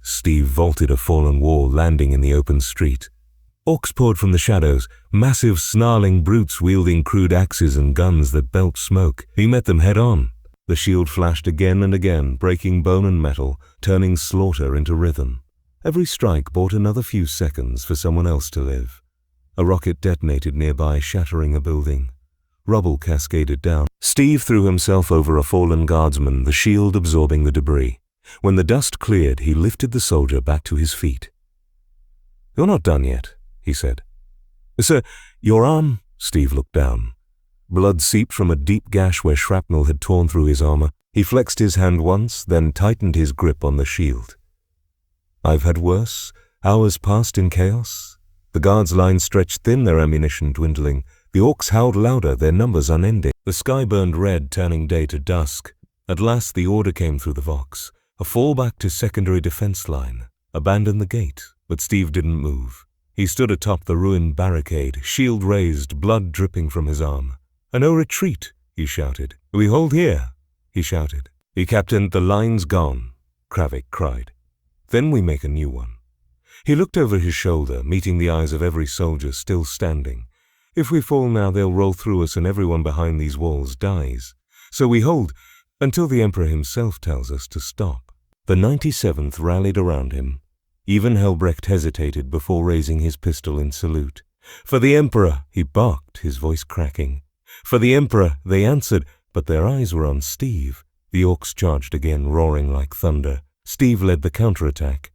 Steve vaulted a fallen wall, landing in the open street. Orcs poured from the shadows, massive snarling brutes wielding crude axes and guns that belched smoke. He met them head on. The shield flashed again and again, breaking bone and metal, turning slaughter into rhythm. Every strike bought another few seconds for someone else to live. A rocket detonated nearby, shattering a building. Rubble cascaded down. Steve threw himself over a fallen guardsman, the shield absorbing the debris. When the dust cleared, he lifted the soldier back to his feet. "You're not done yet," he said. "Sir, your arm—" Steve looked down. Blood seeped from a deep gash where shrapnel had torn through his armor. He flexed his hand once, then tightened his grip on the shield. "I've had worse. Hours passed in chaos." The guards' line stretched thin, their ammunition dwindling. The orcs howled louder, their numbers unending. The sky burned red, turning day to dusk. At last the order came through the Vox. A fallback to secondary defense line. Abandon the gate. But Steve didn't move. He stood atop the ruined barricade, shield raised, blood dripping from his arm. "A no retreat," he shouted. "We hold here," he shouted. "Captain, the line's gone," Kravik cried. "Then we make a new one." He looked over his shoulder, meeting the eyes of every soldier still standing. "If we fall now, they'll roll through us and everyone behind these walls dies. So we hold until the Emperor himself tells us to stop." The 97th rallied around him. Even Helbrecht hesitated before raising his pistol in salute. "For the Emperor," he barked, his voice cracking. "For the Emperor," they answered, but their eyes were on Steve. The orcs charged again, roaring like thunder. Steve led the counterattack.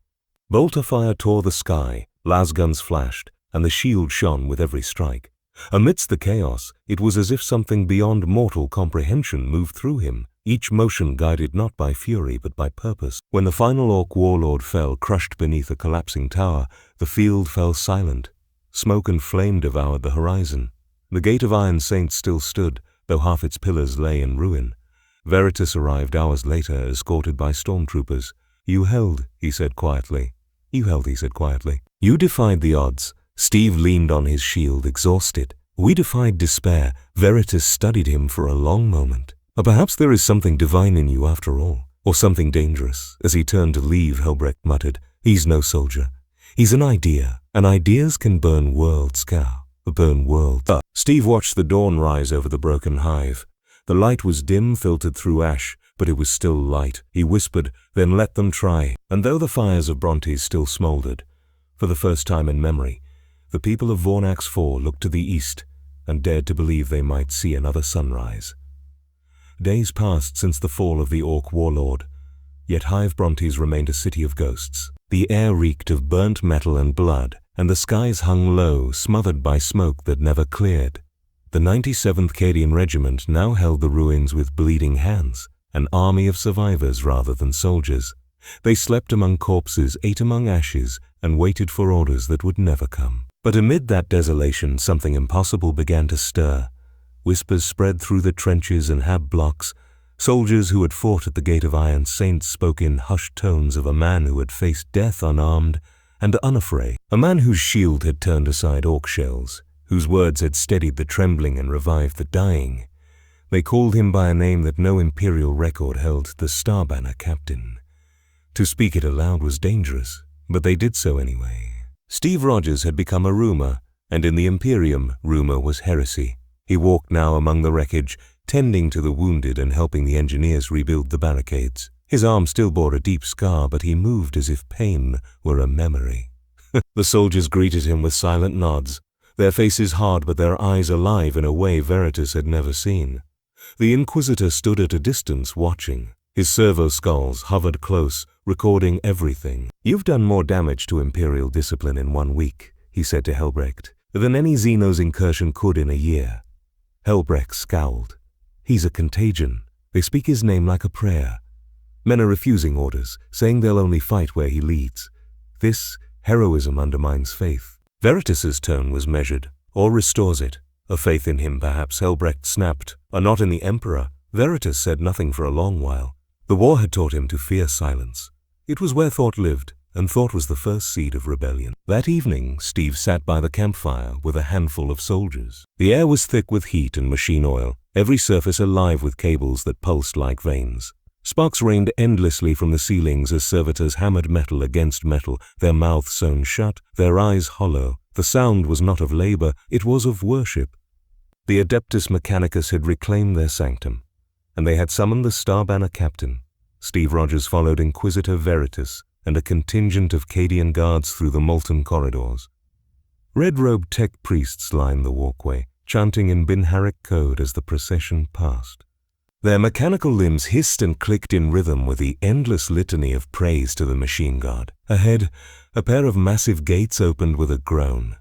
Bolter fire tore the sky, lasguns flashed, and the shield shone with every strike. Amidst the chaos, it was as if something beyond mortal comprehension moved through him, each motion guided not by fury but by purpose. When the final orc warlord fell, crushed beneath a collapsing tower, the field fell silent. Smoke and flame devoured the horizon. The Gate of Iron Saints still stood, though half its pillars lay in ruin. Veritas arrived hours later, escorted by stormtroopers. "You held," he said quietly. "You held," he said quietly. "You defied the odds." Steve leaned on his shield, exhausted. "We defied despair." Veritas studied him for a long moment. "Or perhaps there is something divine in you after all, or something dangerous." As he turned to leave, Helbrecht muttered, "He's no soldier. He's an idea, and ideas can burn worlds, burn worlds." Steve watched the dawn rise over the broken hive. The light was dim, filtered through ash, but it was still light. He whispered, "Then let them try." And though the fires of Brontes still smoldered, for the first time in memory, the people of Vornax 4 looked to the east and dared to believe they might see another sunrise. Days passed since the fall of the Orc warlord, yet Hive Brontes remained a city of ghosts. The air reeked of burnt metal and blood, and the skies hung low, smothered by smoke that never cleared. The 97th Cadian Regiment now held the ruins with bleeding hands, an army of survivors rather than soldiers. They slept among corpses, ate among ashes, and waited for orders that would never come. But amid that desolation, something impossible began to stir. Whispers spread through the trenches and hab blocks. Soldiers who had fought at the Gate of Iron Saints spoke in hushed tones of a man who had faced death unarmed and unafraid, a man whose shield had turned aside orc shells, whose words had steadied the trembling and revived the dying. They called him by a name that no imperial record held, the Star Banner Captain. To speak it aloud was dangerous, but they did so anyway. Steve Rogers had become a rumor, and in the Imperium, rumor was heresy. He walked now among the wreckage, tending to the wounded and helping the engineers rebuild the barricades. His arm still bore a deep scar, but he moved as if pain were a memory. The soldiers greeted him with silent nods, their faces hard but their eyes alive in a way Veritas had never seen. The Inquisitor stood at a distance watching. His servo skulls hovered close, recording everything. "You've done more damage to Imperial discipline in 1 week," he said to Helbrecht, "than any Xenos incursion could in a year." Helbrecht scowled. "He's a contagion. They speak his name like a prayer. Men are refusing orders, saying they'll only fight where he leads. This heroism undermines faith." Veritas's tone was measured, or restores it. A faith in him, perhaps, Helbrecht snapped. Not in the Emperor. Veritas said nothing for a long while. The war had taught him to fear silence. It was where thought lived, and thought was the first seed of rebellion. That evening, Steve sat by the campfire with a handful of soldiers. The air was thick with heat and machine oil, every surface alive with cables that pulsed like veins. Sparks rained endlessly from the ceilings as servitors hammered metal against metal, their mouths sewn shut, their eyes hollow. The sound was not of labor, it was of worship. The Adeptus Mechanicus had reclaimed their sanctum. and they had summoned the Starbanner captain. Steve Rogers followed Inquisitor Veritas and a contingent of Cadian guards through the molten corridors. Red-robed tech priests lined the walkway, chanting in Binharic code as the procession passed. Their mechanical limbs hissed and clicked in rhythm with the endless litany of praise to the machine god. Ahead, a pair of massive gates opened with a groan.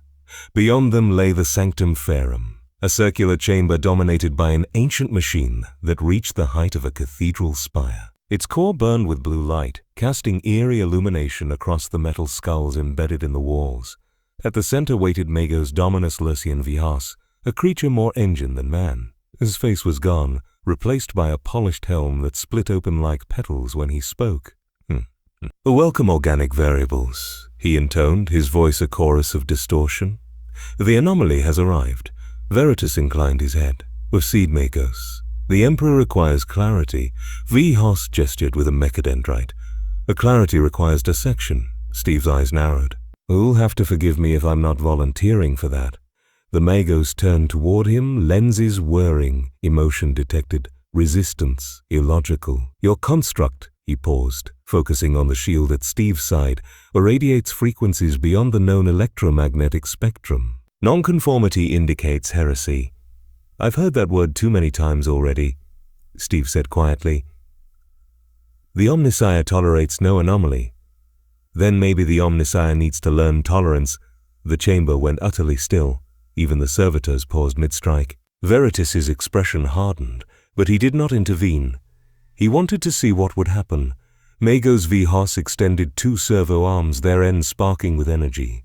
Beyond them lay the Sanctum Ferrum, a circular chamber dominated by an ancient machine that reached the height of a cathedral spire. Its core burned with blue light, casting eerie illumination across the metal skulls embedded in the walls. At the center waited Magos Dominus Lucian Vihas, a creature more engine than man. His face was gone, replaced by a polished helm that split open like petals when he spoke. "Welcome, organic variables," he intoned, his voice a chorus of distortion. "The anomaly has arrived." Veritas inclined his head. "Proceed, Magos. The Emperor requires clarity." Vihos gestured with a mechadendrite. "The clarity requires dissection." Steve's eyes narrowed. "You'll have to forgive me if I'm not volunteering for that." The Magos turned toward him, lenses whirring, emotion detected, resistance, illogical. "Your construct," he paused, focusing on the shield at Steve's side, irradiates frequencies beyond the known electromagnetic spectrum. "Nonconformity indicates heresy." "I've heard that word too many times already," Steve said quietly. "The Omnissiah tolerates no anomaly." "Then maybe the Omnissiah needs to learn tolerance." The chamber went utterly still. Even the servitors paused mid-strike. Veritas's expression hardened, but he did not intervene. He wanted to see what would happen. Magos Vihos extended two servo arms, their ends sparking with energy.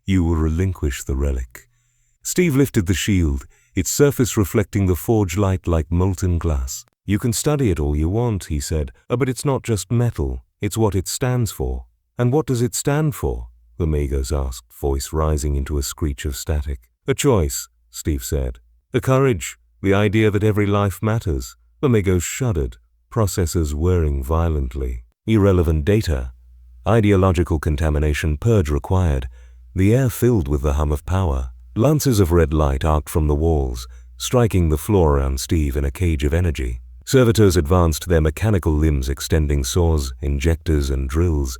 "You will relinquish the relic." Steve lifted the shield, its surface reflecting the forge light like molten glass. "You can study it all you want," he said, "but it's not just metal, it's what it stands for." "And what does it stand for?" the Magos asked, voice rising into a screech of static. "A choice," Steve said. "The courage, the idea that every life matters." The Magos shuddered, processors whirring violently. "Irrelevant data. Ideological contamination purge required." The air filled with the hum of power. Lances of red light arced from the walls, striking the floor around Steve in a cage of energy. Servitors advanced, their mechanical limbs extending saws, injectors, and drills.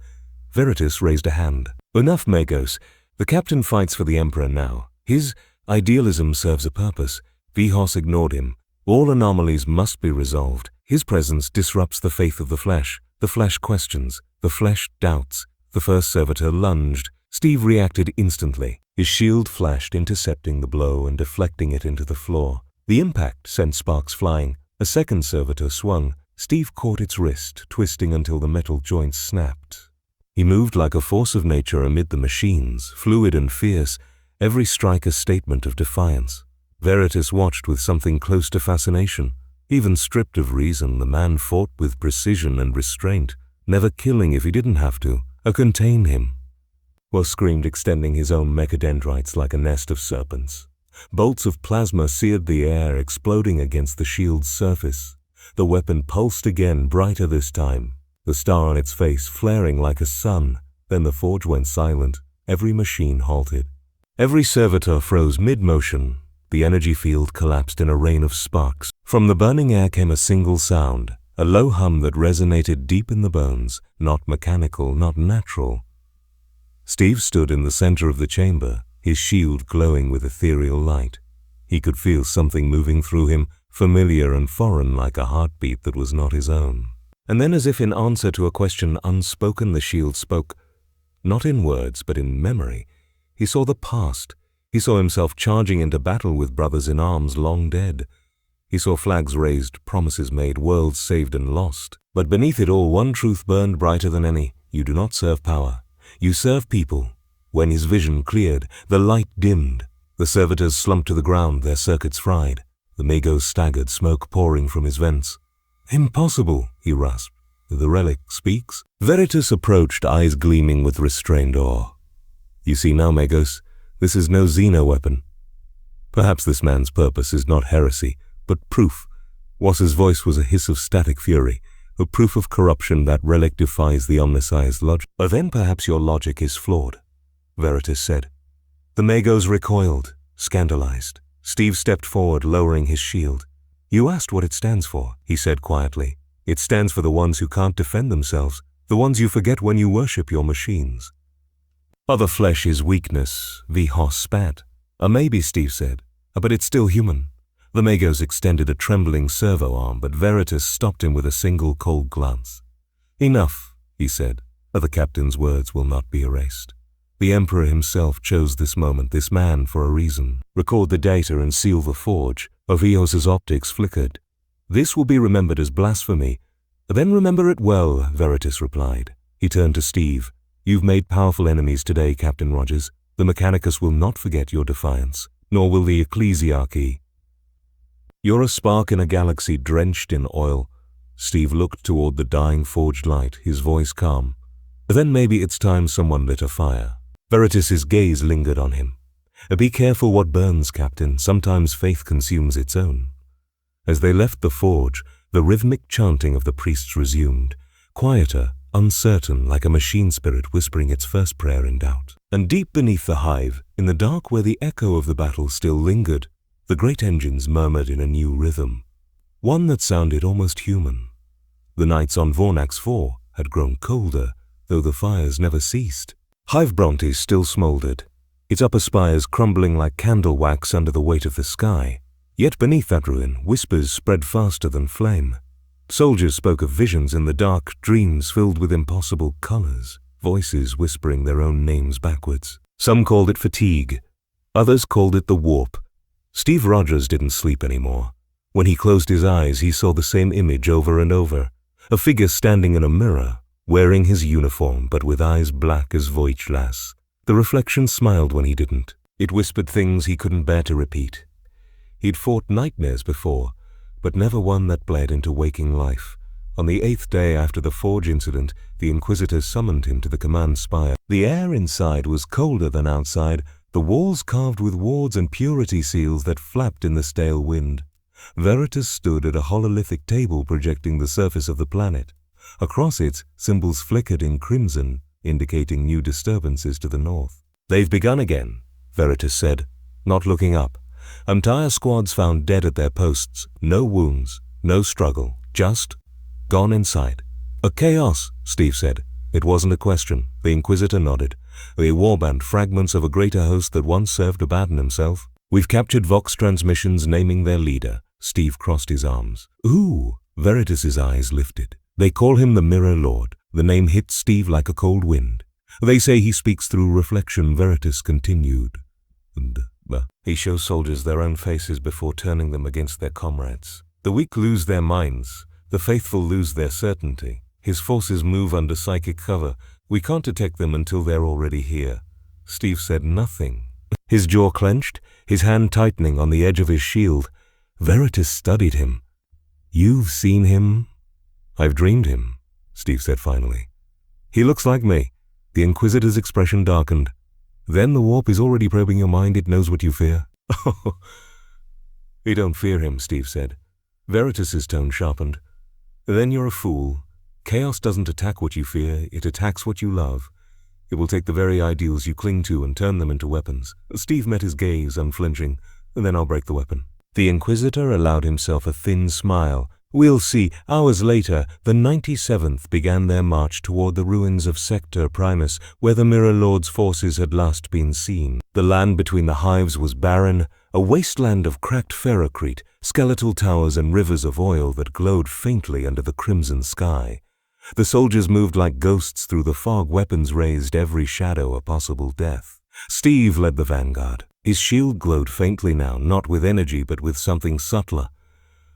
Veritas raised a hand. "Enough, Magos. The captain fights for the Emperor now. His idealism serves a purpose." Vihos ignored him. "All anomalies must be resolved. His presence disrupts the faith of the flesh. The flesh questions. The flesh doubts." The first servitor lunged. Steve reacted instantly. His shield flashed, intercepting the blow and deflecting it into the floor. The impact sent sparks flying. A second servitor swung. Steve caught its wrist, twisting until the metal joints snapped. He moved like a force of nature amid the machines, fluid and fierce, every strike a statement of defiance. Veritas watched with something close to fascination. Even stripped of reason, the man fought with precision and restraint, never killing if he didn't have to, or contain him. Or screamed, extending his own mechadendrites like a nest of serpents. Bolts of plasma seared the air, exploding against the shield's surface. The weapon pulsed again, brighter this time, the star on its face flaring like a sun. Then the forge went silent. Every machine halted. Every servitor froze mid-motion. The energy field collapsed in a rain of sparks. From the burning air came a single sound, a low hum that resonated deep in the bones, not mechanical, not natural. Steve stood in the center of the chamber, his shield glowing with ethereal light. He could feel something moving through him, familiar and foreign like a heartbeat that was not his own. And then, as if in answer to a question unspoken, the shield spoke, not in words but in memory. He saw the past. He saw himself charging into battle with brothers in arms long dead. He saw flags raised, promises made, worlds saved and lost. But beneath it all, one truth burned brighter than any. You do not serve power. You serve people. When his vision cleared, the light dimmed. The servitors slumped to the ground, their circuits fried. The Magos staggered, smoke pouring from his vents. "Impossible," he rasped. "The relic speaks?" Veritas approached, eyes gleaming with restrained awe. "You see now, Magos, this is no Xeno weapon. Perhaps this man's purpose is not heresy, but proof." Wass's voice was a hiss of static fury, a proof of corruption. That relic defies the Omnissiah's logic. "Then perhaps your logic is flawed," Veritas said. The Magos recoiled, scandalized. Steve stepped forward, lowering his shield. You asked what it stands for, he said quietly. It stands for the ones who can't defend themselves, the ones you forget when you worship your machines. Other flesh is weakness, Vihos spat. Maybe, Steve said, but it's still human. The Magos extended a trembling servo arm, but Veritas stopped him with a single cold glance. Enough, he said. The captain's words will not be erased. The Emperor himself chose this moment, this man, for a reason. Record the data and seal the forge. Vihos's optics flickered. This will be remembered as blasphemy. Then remember it well, Veritas replied. He turned to Steve. You've made powerful enemies today, Captain Rogers. The Mechanicus will not forget your defiance, nor will the Ecclesiarchy. You're a spark in a galaxy drenched in oil. Steve looked toward the dying forged light, his voice calm. Then maybe it's time someone lit a fire. Veritas's gaze lingered on him. Be careful what burns, Captain. Sometimes faith consumes its own. As they left the forge, the rhythmic chanting of the priests resumed, quieter, uncertain, like a machine spirit whispering its first prayer in doubt. And deep beneath the hive, in the dark where the echo of the battle still lingered, the great engines murmured in a new rhythm, one that sounded almost human. The nights on Vornax 4 had grown colder, though the fires never ceased. Hive Brontes still smoldered, its upper spires crumbling like candle wax under the weight of the sky. Yet beneath that ruin, whispers spread faster than flame. Soldiers spoke of visions in the dark, dreams filled with impossible colors, voices whispering their own names backwards. Some called it fatigue. Others called it the warp. Steve Rogers didn't sleep anymore. When he closed his eyes, he saw the same image over and over. A figure standing in a mirror, wearing his uniform but with eyes black as Voigtlas. The reflection smiled when he didn't. It whispered things he couldn't bear to repeat. He'd fought nightmares before, but never one that bled into waking life. On the 8th day after the forge incident, the Inquisitors summoned him to the command spire. The air inside was colder than outside, the walls carved with wards and purity seals that flapped in the stale wind. Veritas stood at a hololithic table projecting the surface of the planet. Across it, symbols flickered in crimson, indicating new disturbances to the north. They've begun again, Veritas said, not looking up. Entire squads found dead at their posts, no wounds, no struggle, just gone inside. A chaos, Steve said. It wasn't a question. The Inquisitor nodded. The warband, fragments of a greater host that once served Abaddon himself. We've captured Vox transmissions naming their leader. Steve crossed his arms. Ooh, Veritas's eyes lifted. They call him the Mirror Lord. The name hit Steve like a cold wind. They say he speaks through reflection, Veritas continued. He shows soldiers their own faces before turning them against their comrades. The weak lose their minds. The faithful lose their certainty. His forces move under psychic cover. We can't detect them until they're already here. Steve said nothing. His jaw clenched, his hand tightening on the edge of his shield. Veritas studied him. You've seen him? I've dreamed him, Steve said finally. He looks like me. The Inquisitor's expression darkened. Then the warp is already probing your mind. It knows what you fear. Oh, we don't fear him, Steve said. Veritas's tone sharpened. Then you're a fool. Chaos doesn't attack what you fear, it attacks what you love. It will take the very ideals you cling to and turn them into weapons. Steve met his gaze, unflinching. Then I'll break the weapon. The Inquisitor allowed himself a thin smile. We'll see. Hours later, the 97th began their march toward the ruins of Sector Primus, where the Mirror Lord's forces had last been seen. The land between the hives was barren, a wasteland of cracked ferrocrete, skeletal towers and rivers of oil that glowed faintly under the crimson sky. The soldiers moved like ghosts through the fog, weapons raised, every shadow a possible death. Steve led the vanguard. His shield glowed faintly now, not with energy but with something subtler.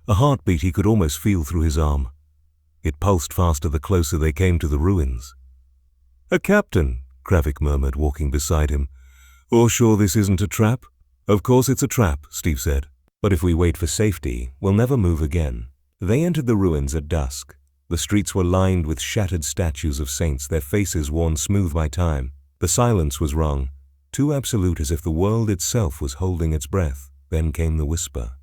A heartbeat he could almost feel through his arm. It pulsed faster the closer they came to the ruins. "A captain," Kravik murmured, walking beside him. "Oh, sure this isn't a trap?" "Of course it's a trap," Steve said. "But if we wait for safety, we'll never move again." They entered the ruins at dusk. The streets were lined with shattered statues of saints, their faces worn smooth by time. The silence was wrong, too absolute, as if the world itself was holding its breath. Then came the whisper.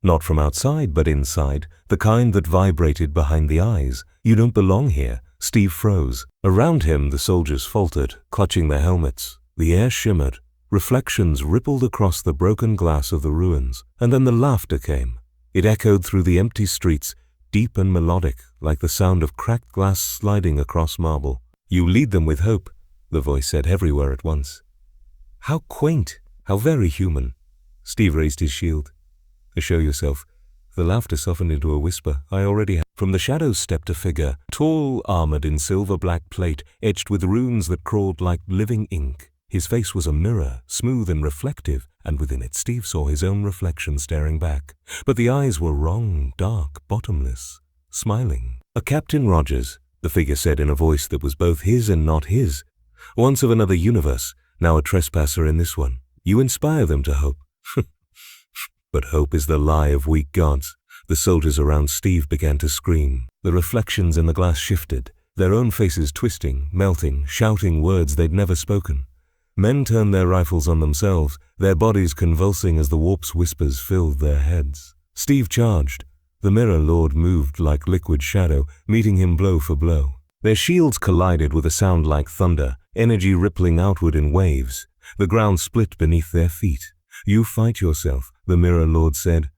Not from outside, but inside, the kind that vibrated behind the eyes. "You don't belong here." Steve froze. Around him, the soldiers faltered, clutching their helmets. The air shimmered. Reflections rippled across the broken glass of the ruins. And then the laughter came. It echoed through the empty streets, deep and melodic, like the sound of cracked glass sliding across marble. "You lead them with hope," the voice said everywhere at once. "How quaint, how very human." Steve raised his shield. "Show yourself." The laughter softened into a whisper. "I already have." From the shadows stepped a figure, tall, armored in silver-black plate, etched with runes that crawled like living ink. His face was a mirror, smooth and reflective, and within it Steve saw his own reflection staring back. But the eyes were wrong, dark, bottomless, smiling. "A Captain Rogers," the figure said in a voice that was both his and not his. "Once of another universe, now a trespasser in this one. You inspire them to hope." But hope is the lie of weak gods. The soldiers around Steve began to scream. The reflections in the glass shifted, their own faces twisting, melting, shouting words they'd never spoken. Men turned their rifles on themselves, their bodies convulsing as the warp's whispers filled their heads. Steve charged. The Mirror Lord moved like liquid shadow, meeting him blow for blow. Their shields collided with a sound like thunder, energy rippling outward in waves. The ground split beneath their feet. "You fight yourself," the Mirror Lord said.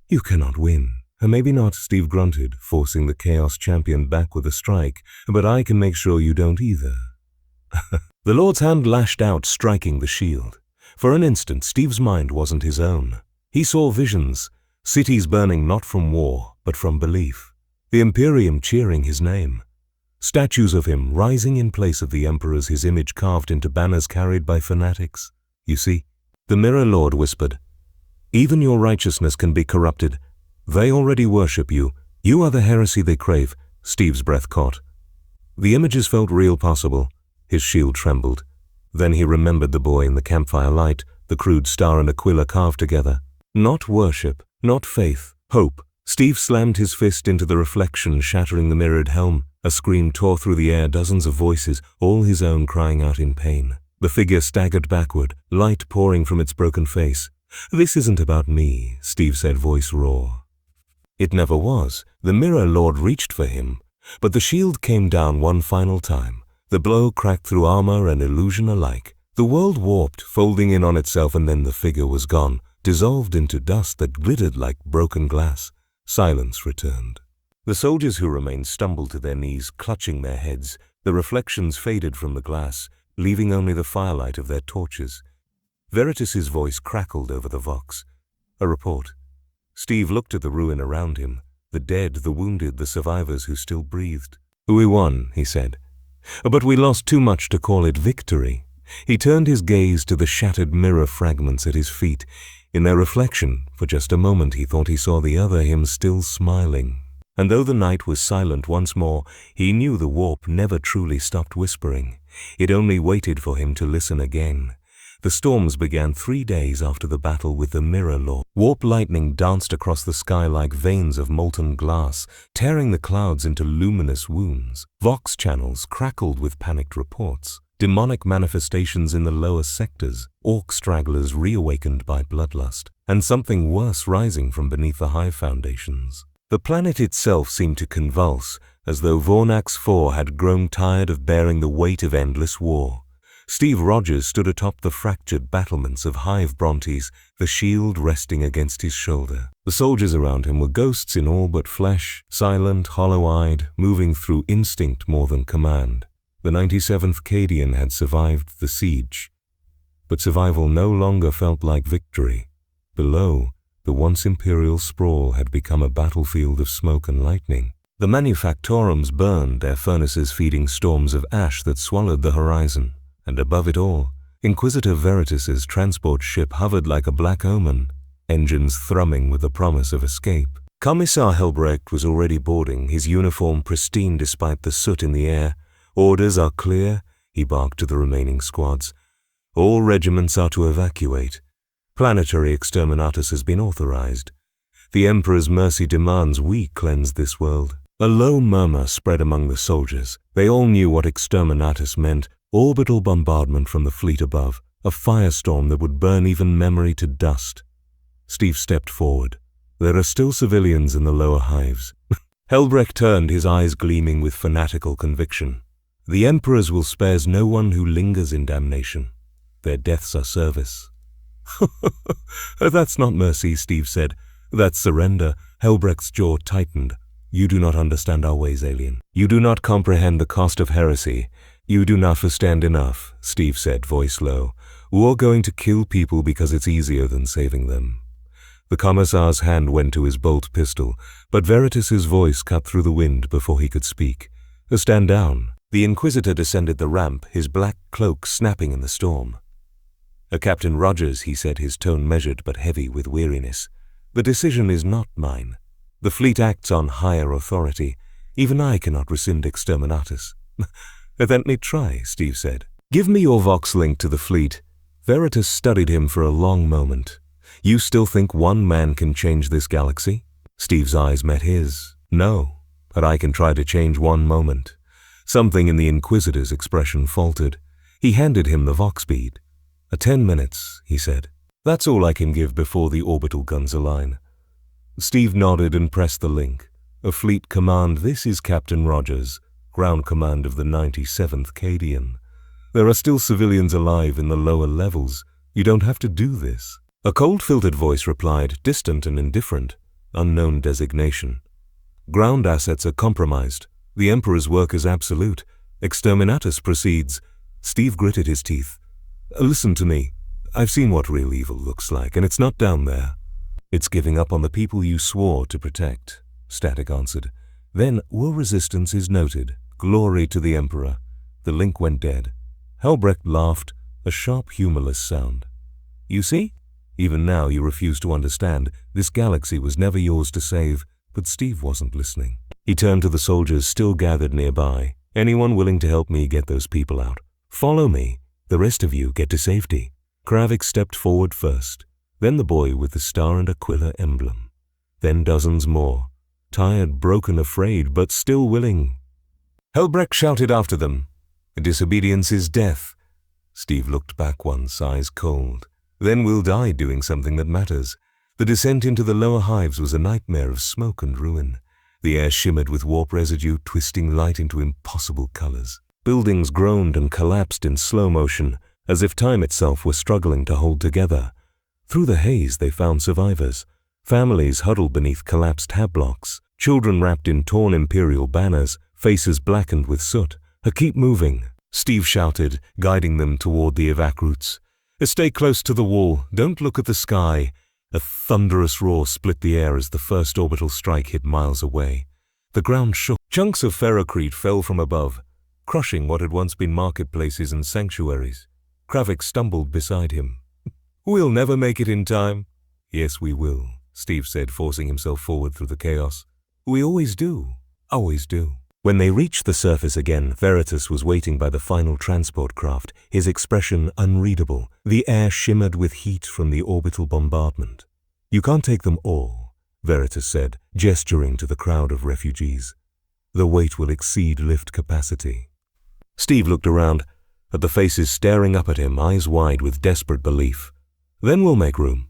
"You cannot win." "Maybe not," Steve grunted, forcing the Chaos Champion back with a strike, "but I can make sure you don't either." The Lord's hand lashed out, striking the shield. For an instant, Steve's mind wasn't his own. He saw visions, cities burning not from war, but from belief. The Imperium cheering his name. Statues of him rising in place of the Emperors, his image carved into banners carried by fanatics. "You see," the Mirror Lord whispered, "even your righteousness can be corrupted. They already worship you. You are the heresy they crave." Steve's breath caught. The images felt real, possible. His shield trembled. Then he remembered the boy in the campfire light, the crude star and Aquila carved together. Not worship, not faith, hope. Steve slammed his fist into the reflection, shattering the mirrored helm. A scream tore through the air, dozens of voices, all his own crying out in pain. The figure staggered backward, light pouring from its broken face. "This isn't about me," Steve said, voice raw. It never was. The Mirror Lord reached for him, but the shield came down one final time. The blow cracked through armor and illusion alike. The world warped, folding in on itself, and then the figure was gone, dissolved into dust that glittered like broken glass. Silence returned. The soldiers who remained stumbled to their knees, clutching their heads. The reflections faded from the glass, leaving only the firelight of their torches. Veritas's voice crackled over the vox. A report. Steve looked at the ruin around him, the dead, the wounded, the survivors who still breathed. "We won," he said. "But we lost too much to call it victory." He turned his gaze to the shattered mirror fragments at his feet. In their reflection, for just a moment he thought he saw the other him still smiling. And though the night was silent once more, he knew the warp never truly stopped whispering. It only waited for him to listen again. The storms began 3 days after the battle with the Mirror Lord. Warp lightning danced across the sky like veins of molten glass, tearing the clouds into luminous wounds. Vox channels crackled with panicked reports. Demonic manifestations in the lower sectors, orc stragglers reawakened by bloodlust, and something worse rising from beneath the hive foundations. The planet itself seemed to convulse, as though Vornax IV had grown tired of bearing the weight of endless war. Steve Rogers stood atop the fractured battlements of hive Brontes, the shield resting against his shoulder. The soldiers around him were ghosts in all but flesh, silent, hollow-eyed, moving through instinct more than command. The 97th Cadian had survived the siege, but survival no longer felt like victory. Below, the once imperial sprawl had become a battlefield of smoke and lightning. The manufactorums burned, their furnaces feeding storms of ash that swallowed the horizon. And above it all, Inquisitor Veritas's transport ship hovered like a black omen, engines thrumming with the promise of escape. Commissar Helbrecht was already boarding, his uniform pristine despite the soot in the air. "Orders are clear," he barked to the remaining squads. "All regiments are to evacuate. Planetary exterminatus has been authorized. The Emperor's mercy demands we cleanse this world." A low murmur spread among the soldiers. They all knew what exterminatus meant. Orbital bombardment from the fleet above, a firestorm that would burn even memory to dust. Steve stepped forward. "There are still civilians in the lower hives." Helbrecht turned, his eyes gleaming with fanatical conviction. "The Emperors will spare no one who lingers in damnation. Their deaths are service." "That's not mercy," Steve said. That surrender, Helbrecht's jaw tightened. You do not understand our ways, alien. You do not comprehend the cost of heresy. You do not understand enough, Steve said, voice low. We're going to kill people because it's easier than saving them. The commissar's hand went to his bolt pistol, but Veritas's voice cut through the wind before he could speak. Stand down. The Inquisitor descended the ramp, his black cloak snapping in the storm. Captain Rogers, he said, his tone measured but heavy with weariness. The decision is not mine. The fleet acts on higher authority. Even I cannot rescind exterminatus. Let me try, Steve said. Give me your Vox link to the fleet. Veritas studied him for a long moment. You still think one man can change this galaxy? Steve's eyes met his. No, but I can try to change one moment. Something in the Inquisitor's expression faltered. He handed him the Vox bead. 10 minutes, he said. That's all I can give before the orbital guns align. Steve nodded and pressed the link. A fleet command, this is Captain Rogers, ground command of the 97th Cadian. There are still civilians alive in the lower levels. You don't have to do this. A cold-filtered voice replied, distant and indifferent. Unknown designation. Ground assets are compromised. The Emperor's work is absolute. Exterminatus proceeds. Steve gritted his teeth. Listen to me. I've seen what real evil looks like, and it's not down there. It's giving up on the people you swore to protect, Static answered. Then, war resistance is noted. Glory to the Emperor. The link went dead. Helbrecht laughed, a sharp, humorless sound. You see? Even now you refuse to understand. This galaxy was never yours to save, but Steve wasn't listening. He turned to the soldiers still gathered nearby. Anyone willing to help me get those people out? Follow me. The rest of you get to safety. Kravik stepped forward first, then the boy with the Star and Aquila emblem. Then dozens more, tired, broken, afraid, but still willing. Helbrecht shouted after them, "Disobedience is death." Steve looked back once, eyes cold. Then we'll die doing something that matters. The descent into the lower hives was a nightmare of smoke and ruin. The air shimmered with warp residue, twisting light into impossible colors. Buildings groaned and collapsed in slow motion, as if time itself were struggling to hold together. Through the haze they found survivors, families huddled beneath collapsed hablocks, children wrapped in torn Imperial banners, faces blackened with soot. Keep moving, Steve shouted, guiding them toward the evac routes. Stay close to the wall, don't look at the sky. A thunderous roar split the air as the first orbital strike hit miles away. The ground shook. Chunks of ferrocrete fell from above, crushing what had once been marketplaces and sanctuaries. Kravik stumbled beside him. We'll never make it in time. Yes, we will, Steve said, forcing himself forward through the chaos. We always do. Always do. When they reached the surface again, Veritas was waiting by the final transport craft, his expression unreadable. The air shimmered with heat from the orbital bombardment. You can't take them all, Veritas said, gesturing to the crowd of refugees. The weight will exceed lift capacity. Steve looked around, at the faces staring up at him, eyes wide with desperate belief. Then we'll make room.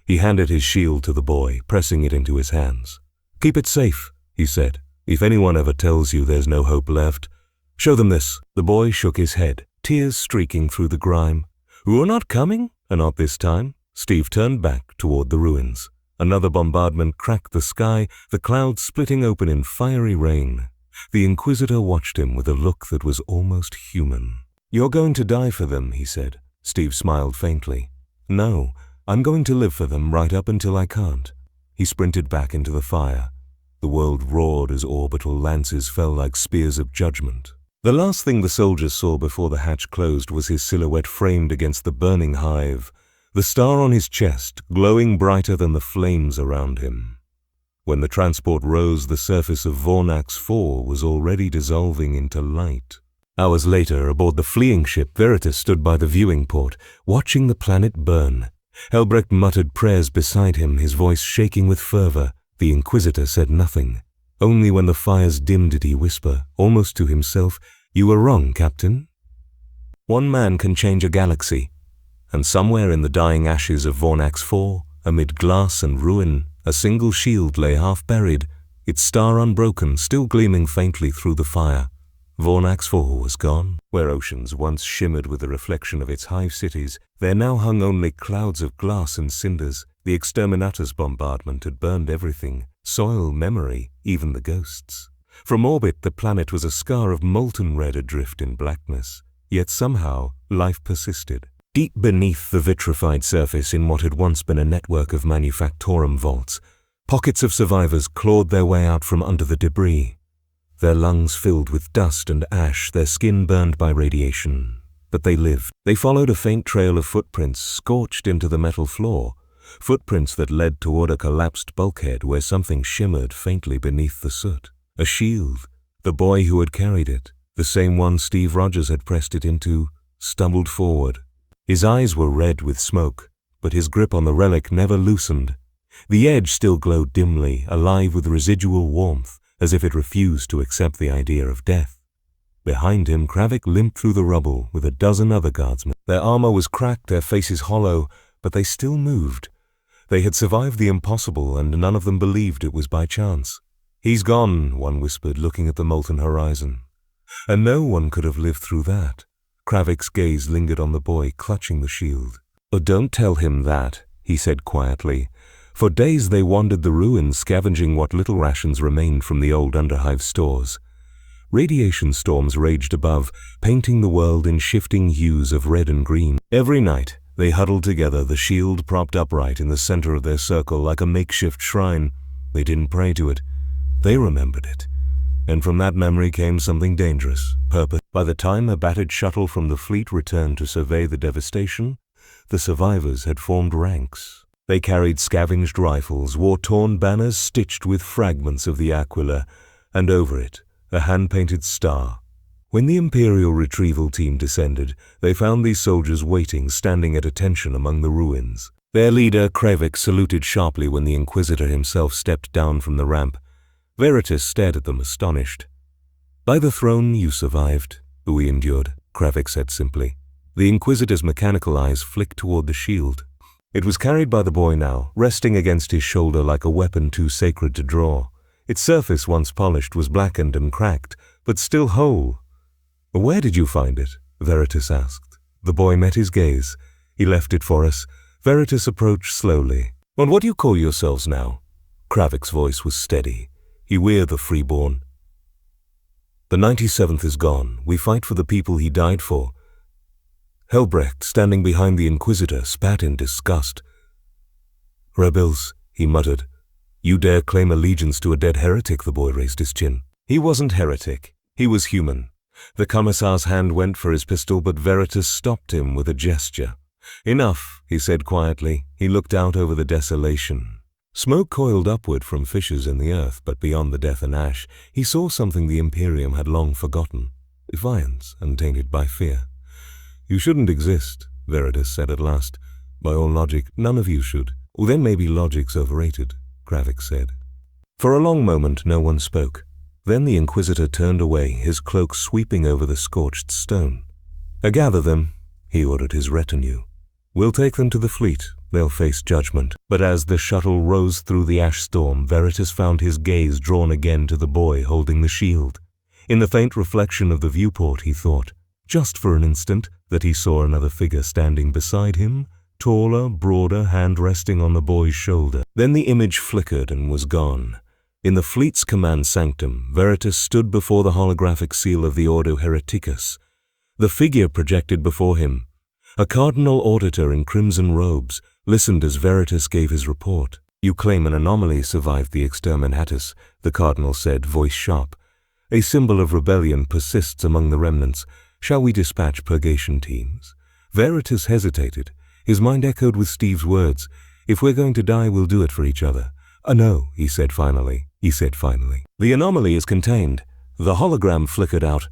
He handed his shield to the boy, pressing it into his hands. Keep it safe, he said. If anyone ever tells you there's no hope left, show them this. The boy shook his head, tears streaking through the grime. We're not coming? Not this time. Steve turned back toward the ruins. Another bombardment cracked the sky, the clouds splitting open in fiery rain. The Inquisitor watched him with a look that was almost human. You're going to die for them, he said. Steve smiled faintly. No, I'm going to live for them right up until I can't. He sprinted back into the fire. The world roared as orbital lances fell like spears of judgment. The last thing the soldiers saw before the hatch closed was his silhouette framed against the burning hive, the star on his chest glowing brighter than the flames around him. When the transport rose, the surface of Vornax 4 was already dissolving into light. Hours later, aboard the fleeing ship, Veritas stood by the viewing port, watching the planet burn. Helbrecht muttered prayers beside him, his voice shaking with fervor. The Inquisitor said nothing. Only when the fires dimmed did he whisper, almost to himself, "You were wrong, Captain. One man can change a galaxy." And somewhere in the dying ashes of Vornax 4, amid glass and ruin, a single shield lay half buried, its star unbroken, still gleaming faintly through the fire. Vornax 4 was gone. Where oceans once shimmered with the reflection of its hive cities, there now hung only clouds of glass and cinders. The The exterminatus bombardment had burned everything, soil, memory, even the ghosts. From orbit, the planet was a scar of molten red adrift in blackness, yet somehow life persisted. Deep beneath the vitrified surface in what had once been a network of manufactorum vaults, pockets of survivors clawed their way out from under the debris. Their lungs filled with dust and ash, their skin burned by radiation. But they lived. They followed a faint trail of footprints scorched into the metal floor, footprints that led toward a collapsed bulkhead where something shimmered faintly beneath the soot. A shield. The boy who had carried it, the same one Steve Rogers had pressed it into, stumbled forward. His eyes were red with smoke, but his grip on the relic never loosened. The edge still glowed dimly, alive with residual warmth, as if it refused to accept the idea of death. Behind him, Kravik limped through the rubble with a dozen other guardsmen. Their armor was cracked, their faces hollow, but they still moved. They had survived the impossible, and none of them believed it was by chance. "He's gone," one whispered, looking at the molten horizon. And no one could have lived through that. Kravik's gaze lingered on the boy clutching the shield. "Oh, don't tell him that," he said quietly. For days they wandered the ruins, scavenging what little rations remained from the old Underhive stores. Radiation storms raged above, painting the world in shifting hues of red and green. Every night, they huddled together, the shield propped upright in the center of their circle like a makeshift shrine. They didn't pray to it. They remembered it. And from that memory came something dangerous, purpose. By the time a battered shuttle from the fleet returned to survey the devastation, the survivors had formed ranks. They carried scavenged rifles, wore torn banners stitched with fragments of the Aquila, and over it, a hand-painted star. When the Imperial retrieval team descended, they found these soldiers waiting, standing at attention among the ruins. Their leader, Kravik, saluted sharply when the Inquisitor himself stepped down from the ramp. Veritas stared at them, astonished. "By the throne, you survived," we endured, Kravik said simply. The Inquisitor's mechanical eyes flicked toward the shield. It was carried by the boy now, resting against his shoulder like a weapon too sacred to draw. Its surface, once polished, was blackened and cracked, but still whole. "Where did you find it?" Veritas asked. The boy met his gaze. "He left it for us." Veritas approached slowly. "And what do you call yourselves now?" Kravik's voice was steady. "We're the Freeborn. The 97th is gone. We fight for the people he died for." Helbrecht, standing behind the Inquisitor, spat in disgust. "Rebels," he muttered. "You dare claim allegiance to a dead heretic?" The boy raised his chin. He wasn't heretic. He was human. The Commissar's hand went for his pistol, but Veritas stopped him with a gesture. "Enough," he said quietly. He looked out over the desolation. Smoke coiled upward from fissures in the earth, but beyond the death and ash, he saw something the Imperium had long forgotten. Defiance, untainted by fear. "You shouldn't exist," Veritas said at last. "By all logic, none of you should." "Well, then maybe logic's overrated," Kravik said. For a long moment, no one spoke. Then the Inquisitor turned away, his cloak sweeping over the scorched stone. "Gather them," he ordered his retinue. "We'll take them to the fleet. They'll face judgment." But as the shuttle rose through the ash storm, Veritas found his gaze drawn again to the boy holding the shield. In the faint reflection of the viewport, he thought, just for an instant, that he saw another figure standing beside him, taller, broader, hand resting on the boy's shoulder. Then the image flickered and was gone. In the fleet's command sanctum, Veritas stood before the holographic seal of the Ordo Hereticus. The figure projected before him, a cardinal auditor in crimson robes, listened as Veritas gave his report. "You claim an anomaly survived the exterminatus," the cardinal said, voice sharp. "A symbol of rebellion persists among the remnants. Shall we dispatch purgation teams?" Veritas hesitated. His mind echoed with Steve's words. "If we're going to die, we'll do it for each other." "No," he said finally. "The anomaly is contained." The hologram flickered out.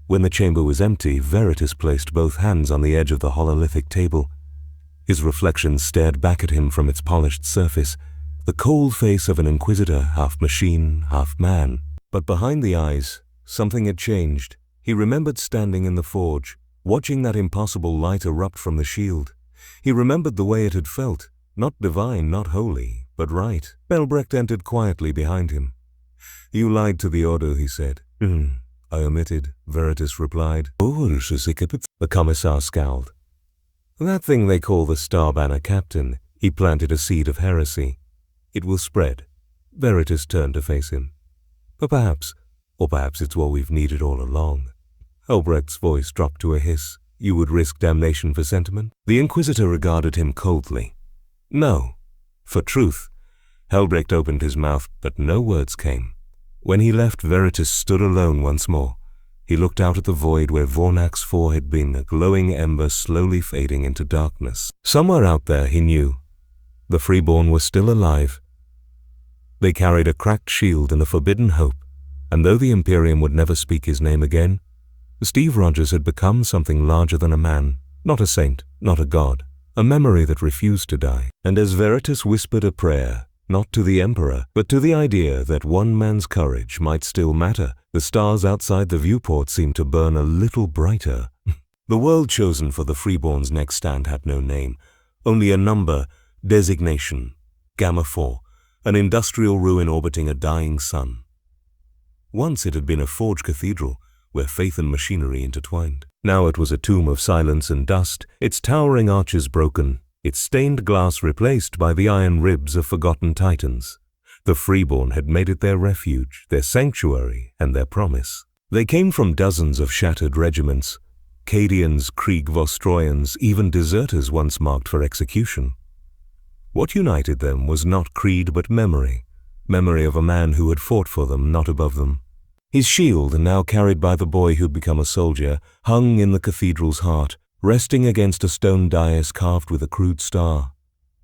When the chamber was empty, Veritas placed both hands on the edge of the hololithic table. His reflection stared back at him from its polished surface, the cold face of an Inquisitor, half machine, half man. But behind the eyes, something had changed. He remembered standing in the forge, watching that impossible light erupt from the shield. He remembered the way it had felt, not divine, not holy, but right. Helbrecht entered quietly behind him. "You lied to the Ordo," he said. "I omitted," Veritas replied. The Commissar scowled. "That thing they call the Star Banner Captain, He planted a seed of heresy. It will spread. Veritas turned to face him. But perhaps it's what we've needed all along. Helbrecht's voice dropped to a hiss. You would risk damnation for sentiment? The Inquisitor regarded him coldly. No. For truth. Helbrecht opened his mouth, but no words came. When he left, Veritas stood alone once more. He looked out at the void where Vornax 4 had been, a glowing ember slowly fading into darkness. Somewhere out there, he knew, the Freeborn were still alive. They carried a cracked shield and a forbidden hope, and though the Imperium would never speak his name again, Steve Rogers had become something larger than a man, not a saint, not a god, a memory that refused to die. And as Veritas whispered a prayer, not to the Emperor, but to the idea that one man's courage might still matter, the stars outside the viewport seemed to burn a little brighter. The world chosen for the Freeborn's next stand had no name, only a number, designation, Gamma 4, an industrial ruin orbiting a dying sun. Once it had been a forge cathedral, where faith and machinery intertwined. Now it was a tomb of silence and dust, its towering arches broken, its stained glass replaced by the iron ribs of forgotten titans. The Freeborn had made it their refuge, their sanctuary, and their promise. They came from dozens of shattered regiments, Cadians, Krieg Vostroyans, even deserters once marked for execution. What united them was not creed but memory of a man who had fought for them, not above them. His shield, now carried by the boy who'd become a soldier, hung in the cathedral's heart, resting against a stone dais carved with a crude star.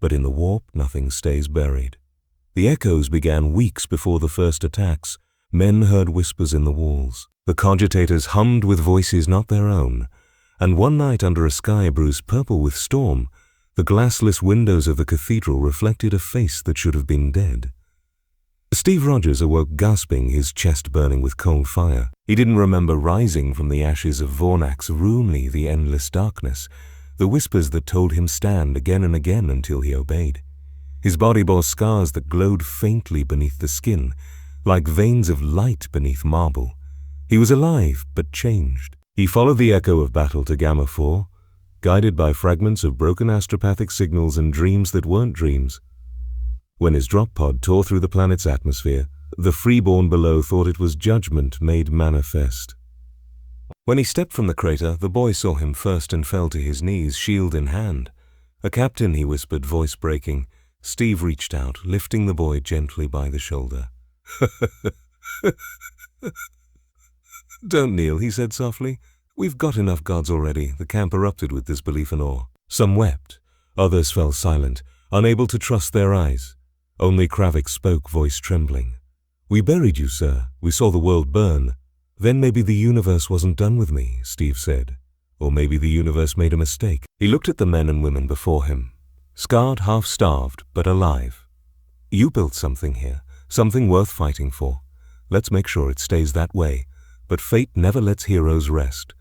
But in the warp, nothing stays buried. The echoes began weeks before the first attacks. Men heard whispers in the walls. The cogitators hummed with voices not their own. And one night under a sky bruised purple with storm, the glassless windows of the cathedral reflected a face that should have been dead. Steve Rogers awoke gasping, his chest burning with cold fire. He didn't remember rising from the ashes of Vornax, only the endless darkness, the whispers that told him stand again and again until he obeyed. His body bore scars that glowed faintly beneath the skin, like veins of light beneath marble. He was alive, but changed. He followed the echo of battle to Gamma 4, guided by fragments of broken astropathic signals and dreams that weren't dreams. When his drop pod tore through the planet's atmosphere, the Freeborn below thought it was judgment made manifest. When he stepped from the crater, the boy saw him first and fell to his knees, shield in hand. "A captain," he whispered, voice breaking. Steve reached out, lifting the boy gently by the shoulder. "Don't kneel," he said softly. "We've got enough gods already." The camp erupted with disbelief and awe. Some wept. Others fell silent, unable to trust their eyes. Only Kravik spoke, voice trembling. "We buried you, sir. We saw the world burn. Then maybe the universe wasn't done with me," Steve said. "Or maybe the universe made a mistake." He looked at the men and women before him. Scarred, half-starved, but alive. "You built something here, something worth fighting for. Let's make sure it stays that way. But fate never lets heroes rest."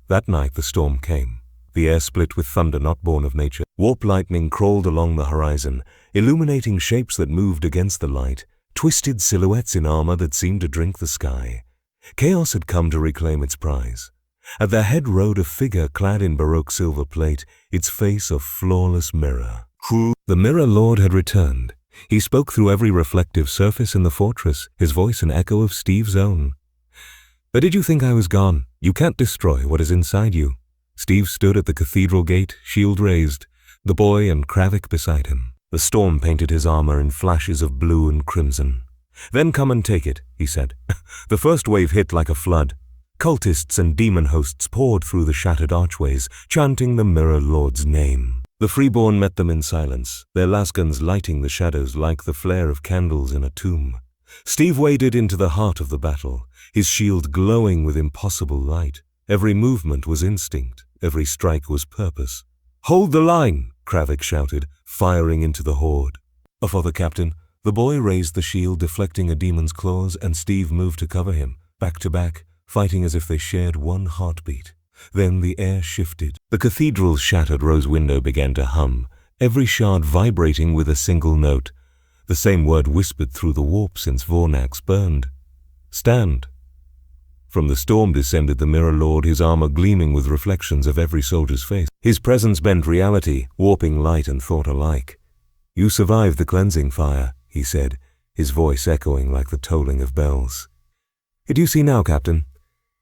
That night the storm came. The air split with thunder not born of nature. Warp lightning crawled along the horizon, illuminating shapes that moved against the light, twisted silhouettes in armor that seemed to drink the sky. Chaos had come to reclaim its prize. At their head rode a figure clad in Baroque silver plate, its face a flawless mirror. The Mirror Lord had returned. He spoke through every reflective surface in the fortress, his voice an echo of Steve's own. "But did you think I was gone? You can't destroy what is inside you." Steve stood at the cathedral gate, shield raised, the boy and Kravik beside him. The storm painted his armor in flashes of blue and crimson. "Then come and take it," he said. The first wave hit like a flood. Cultists and demon hosts poured through the shattered archways, chanting the Mirror Lord's name. The Freeborn met them in silence, their lasguns lighting the shadows like the flare of candles in a tomb. Steve waded into the heart of the battle, his shield glowing with impossible light. Every movement was instinct, every strike was purpose. "Hold the line!" Kravik shouted, firing into the horde. "For the captain." The boy raised the shield, deflecting a demon's claws, and Steve moved to cover him, back to back, fighting as if they shared one heartbeat. Then the air shifted. The cathedral's shattered rose window began to hum, every shard vibrating with a single note. The same word whispered through the warp since Vornax burned. "Stand." From the storm descended the Mirror Lord, his armor gleaming with reflections of every soldier's face. His presence bent reality, warping light and thought alike. "You survived the cleansing fire," he said, his voice echoing like the tolling of bells. "Do you see now, Captain?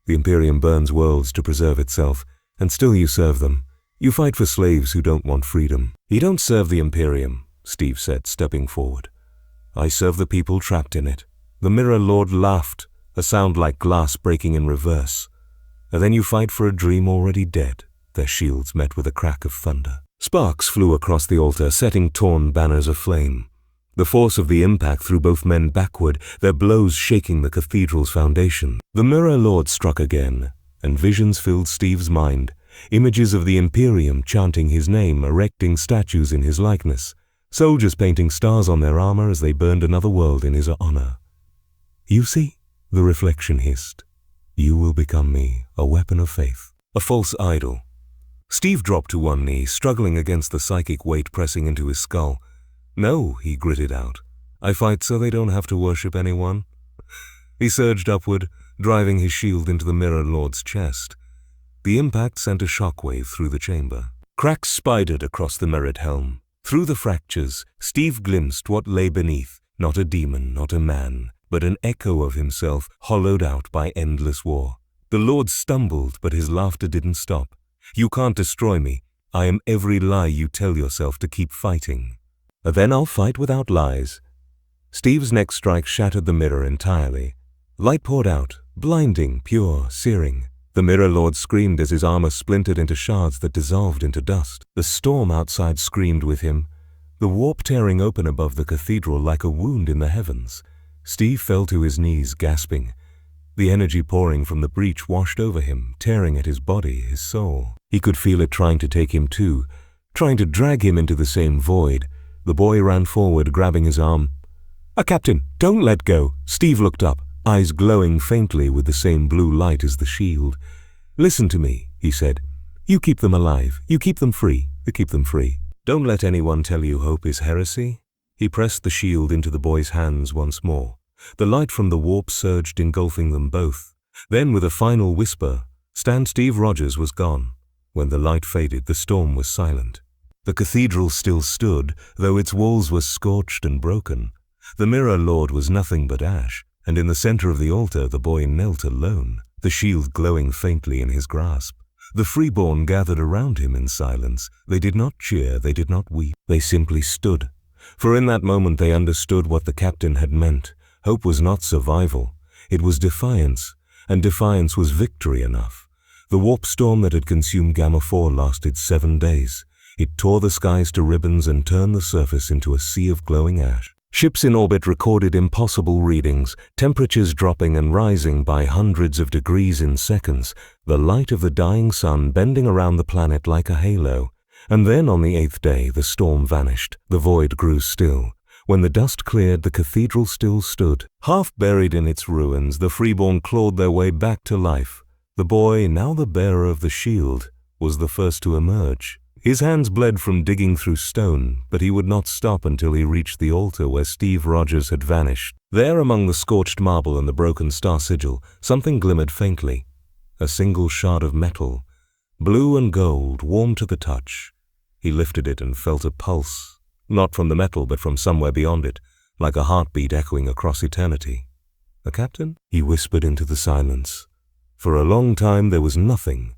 The Imperium burns worlds to preserve itself, and still you serve them. You fight for slaves who don't want freedom." "You don't serve the Imperium," Steve said, stepping forward. "I serve the people trapped in it." The Mirror Lord laughed, a sound like glass breaking in reverse. "And then you fight for a dream already dead." Their shields met with a crack of thunder. Sparks flew across the altar, setting torn banners aflame. The force of the impact threw both men backward, their blows shaking the cathedral's foundation. The Mirror Lord struck again, and visions filled Steve's mind, images of the Imperium chanting his name, erecting statues in his likeness, soldiers painting stars on their armor as they burned another world in his honor. "You see," the reflection hissed, "you will become me, a weapon of faith, a false idol." Steve dropped to one knee, struggling against the psychic weight pressing into his skull. "No," he gritted out. "I fight so they don't have to worship anyone." He surged upward, driving his shield into the Mirror Lord's chest. The impact sent a shockwave through the chamber. Cracks spidered across the mirrored helm. Through the fractures, Steve glimpsed what lay beneath, not a demon, not a man, but an echo of himself hollowed out by endless war. The Lord stumbled, but his laughter didn't stop. "You can't destroy me. I am every lie you tell yourself to keep fighting." "Then I'll fight without lies." Steve's next strike shattered the mirror entirely. Light poured out, blinding, pure, searing. The Mirror Lord screamed as his armor splintered into shards that dissolved into dust. The storm outside screamed with him, the warp tearing open above the cathedral like a wound in the heavens. Steve fell to his knees, gasping. The energy pouring from the breach washed over him, tearing at his body, his soul. He could feel it trying to take him too, trying to drag him into the same void. The boy ran forward, grabbing his arm. Captain, don't let go." Steve looked up, eyes glowing faintly with the same blue light as the shield. "Listen to me," he said. "You keep them alive. You keep them free. You keep them free. Don't let anyone tell you hope is heresy." He pressed the shield into the boy's hands once more. The light from the warp surged, engulfing them both. Then, with a final whisper, Steve Rogers was gone. When the light faded, the storm was silent. The cathedral still stood, though its walls were scorched and broken. The Mirror Lord was nothing but ash, and in the center of the altar the boy knelt alone, the shield glowing faintly in his grasp. The freeborn gathered around him in silence. They did not cheer, they did not weep, they simply stood. For in that moment they understood what the captain had meant. Hope was not survival, it was defiance, and defiance was victory enough. The warp storm that had consumed Gamma 4 lasted 7 days. It tore the skies to ribbons and turned the surface into a sea of glowing ash. Ships in orbit recorded impossible readings, temperatures dropping and rising by hundreds of degrees in seconds, the light of the dying sun bending around the planet like a halo. And then on the 8th day, the storm vanished, the void grew still. When the dust cleared, the cathedral still stood. Half buried in its ruins, the freeborn clawed their way back to life. The boy, now the bearer of the shield, was the first to emerge. His hands bled from digging through stone, but he would not stop until he reached the altar where Steve Rogers had vanished. There, among the scorched marble and the broken star sigil, something glimmered faintly. A single shard of metal, blue and gold, warm to the touch. He lifted it and felt a pulse, not from the metal but from somewhere beyond it, like a heartbeat echoing across eternity. "A captain?" he whispered into the silence. For a long time there was nothing.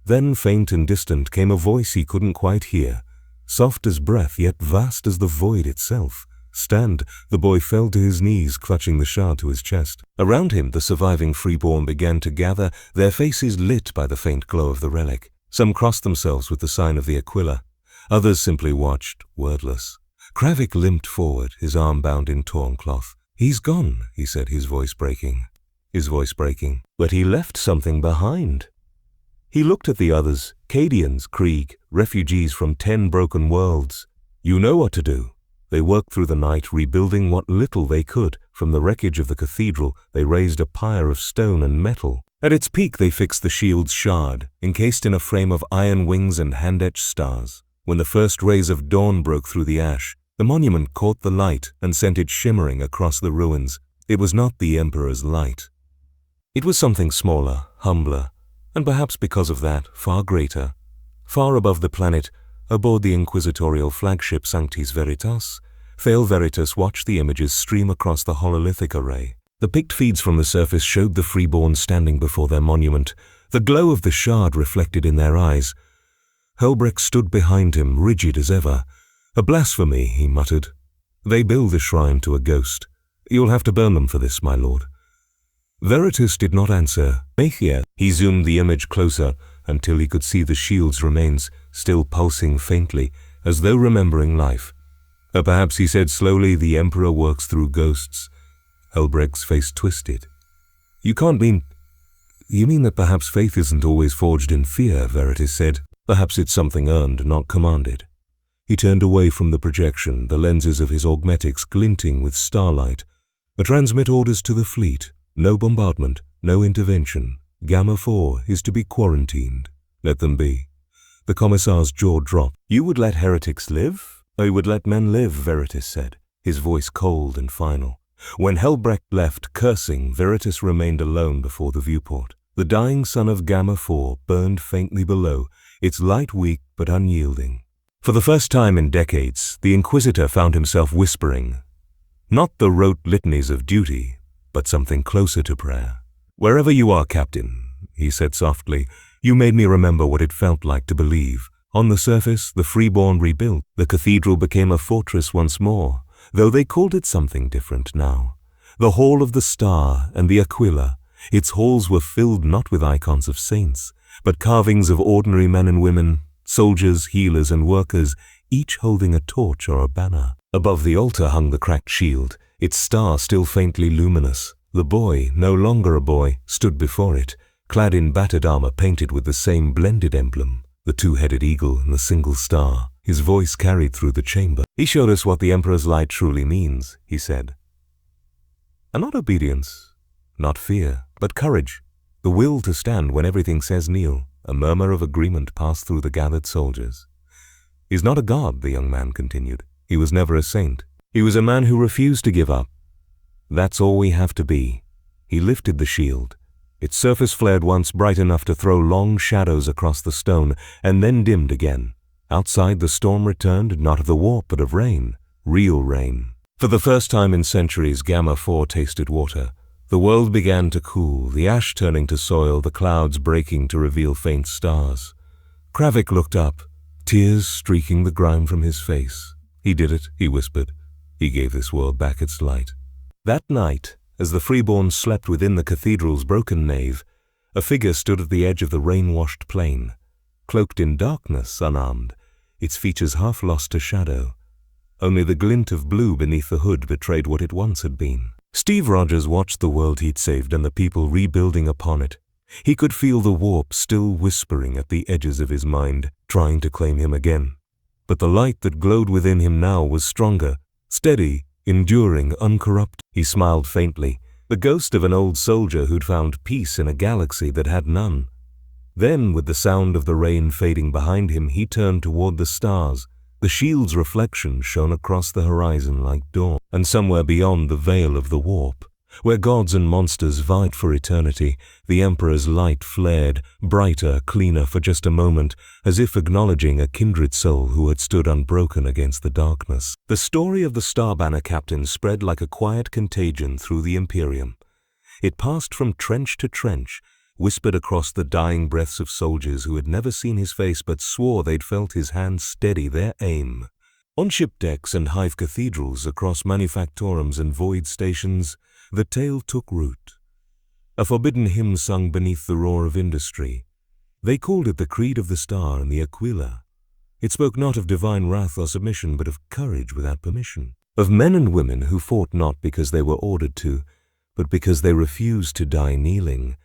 Then, faint and distant, came a voice he couldn't quite hear, soft as breath, yet vast as the void itself. "Stand!" The boy fell to his knees, clutching the shard to his chest. Around him, the surviving freeborn began to gather, their faces lit by the faint glow of the relic. Some crossed themselves with the sign of the Aquila. Others simply watched, wordless. Kravik limped forward, his arm bound in torn cloth. "He's gone," he said, his voice breaking. "But he left something behind." He looked at the others, Cadians, Krieg, refugees from 10 broken worlds. "You know what to do." They worked through the night, rebuilding what little they could. From the wreckage of the cathedral, they raised a pyre of stone and metal. At its peak, they fixed the shield's shard, encased in a frame of iron wings and hand-etched stars. When the first rays of dawn broke through the ash, the monument caught the light and sent it shimmering across the ruins. It was not the Emperor's light. It was something smaller, humbler, and perhaps because of that, far greater. Far above the planet, Aboard the inquisitorial flagship Sanctis Veritas, Fail Veritas watched the images stream across the hololithic array. The picked feeds from the surface showed the freeborn standing before their monument, the glow of the shard reflected in their eyes. Helbrecht stood behind him, rigid as ever. "A blasphemy," he muttered. "They build a shrine to a ghost. You'll have to burn them for this, my lord." Veritas did not answer. "Mechia." He zoomed the image closer until he could see the shield's remains, still pulsing faintly, as though remembering life. Perhaps, he said slowly, the Emperor works through ghosts. Helbrecht's face twisted. "You can't mean... You mean that perhaps faith isn't always forged in fear," Veritas said. "Perhaps it's something earned, not commanded." He turned away from the projection, the lenses of his augmetics glinting with starlight. "Transmit orders to the fleet. No bombardment, no intervention. Gamma 4 is to be quarantined. Let them be." The commissar's jaw dropped. "You would let heretics live?" "I would let men live," Veritas said, his voice cold and final. When Helbrecht left, cursing, Veritas remained alone before the viewport. The dying sun of Gamma 4 burned faintly below, its light weak but unyielding. For the first time in decades, the Inquisitor found himself whispering, not the rote litanies of duty, but something closer to prayer. "Wherever you are, Captain," he said softly, "you made me remember what it felt like to believe. On the surface, the freeborn rebuilt. The cathedral became a fortress once more, though they called it something different now. The Hall of the Star and the Aquila, its halls were filled not with icons of saints, but carvings of ordinary men and women, soldiers, healers, and workers, each holding a torch or a banner. Above the altar hung the cracked shield, its star still faintly luminous. The boy, no longer a boy, stood before it, clad in battered armor painted with the same blended emblem, the two-headed eagle and the single star. His voice carried through the chamber. "He showed us what the Emperor's light truly means," he said. "And not obedience, not fear, but courage, the will to stand when everything says kneel." A murmur of agreement passed through the gathered soldiers. "He's not a god," the young man continued. "He was never a saint. He was a man who refused to give up. That's all we have to be." He lifted the shield. Its surface flared once, bright enough to throw long shadows across the stone, and then dimmed again. Outside, the storm returned, not of the warp, but of rain. Real rain. For the first time in centuries, Gamma 4 tasted water. The world began to cool, the ash turning to soil, the clouds breaking to reveal faint stars. Kravik looked up, tears streaking the grime from his face. "He did it," he whispered. "He gave this world back its light." That night, as the freeborn slept within the cathedral's broken nave, a figure stood at the edge of the rain-washed plain, cloaked in darkness, unarmed, its features half lost to shadow. Only the glint of blue beneath the hood betrayed what it once had been. Steve Rogers watched the world he'd saved and the people rebuilding upon it. He could feel the warp still whispering at the edges of his mind, trying to claim him again. But the light that glowed within him now was stronger, steady, enduring, uncorrupt. He smiled faintly, the ghost of an old soldier who'd found peace in a galaxy that had none. Then, with the sound of the rain fading behind him, he turned toward the stars. The shield's reflection shone across the horizon like dawn, and somewhere beyond the veil of the warp, where gods and monsters vied for eternity, the Emperor's light flared, brighter, cleaner for just a moment, as if acknowledging a kindred soul who had stood unbroken against the darkness. The story of the Star Banner Captain spread like a quiet contagion through the Imperium. It passed from trench to trench, whispered across the dying breaths of soldiers who had never seen his face but swore they'd felt his hand steady their aim. On ship decks and hive cathedrals, across manufactorums and void stations, the tale took root. A forbidden hymn sung beneath the roar of industry. They called it the Creed of the Star and the Aquila. It spoke not of divine wrath or submission, but of courage without permission. Of men and women who fought not because they were ordered to, but because they refused to die kneeling.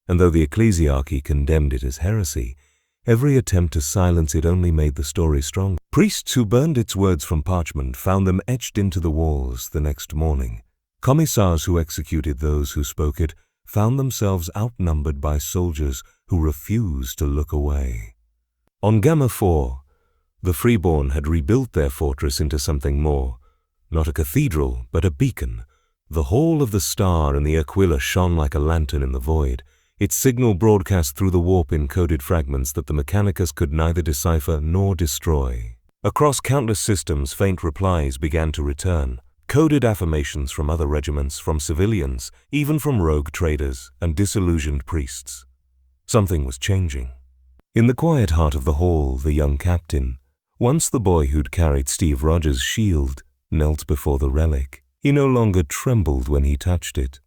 And though the ecclesiarchy condemned it as heresy, every attempt to silence it only made the story stronger. Priests who burned its words from parchment found them etched into the walls the next morning. Commissars who executed those who spoke it found themselves outnumbered by soldiers who refused to look away. On Gamma 4, the freeborn had rebuilt their fortress into something more. Not a cathedral, but a beacon. The Hall of the Star and the Aquila shone like a lantern in the void, Its signal broadcast through the warp-encoded fragments that the Mechanicus could neither decipher nor destroy. Across countless systems, faint replies began to return, coded affirmations from other regiments, from civilians, even from rogue traders and disillusioned priests. Something was changing. In the quiet heart of the hall, the young captain, once the boy who'd carried Steve Rogers' shield, knelt before the relic. He no longer trembled when he touched it.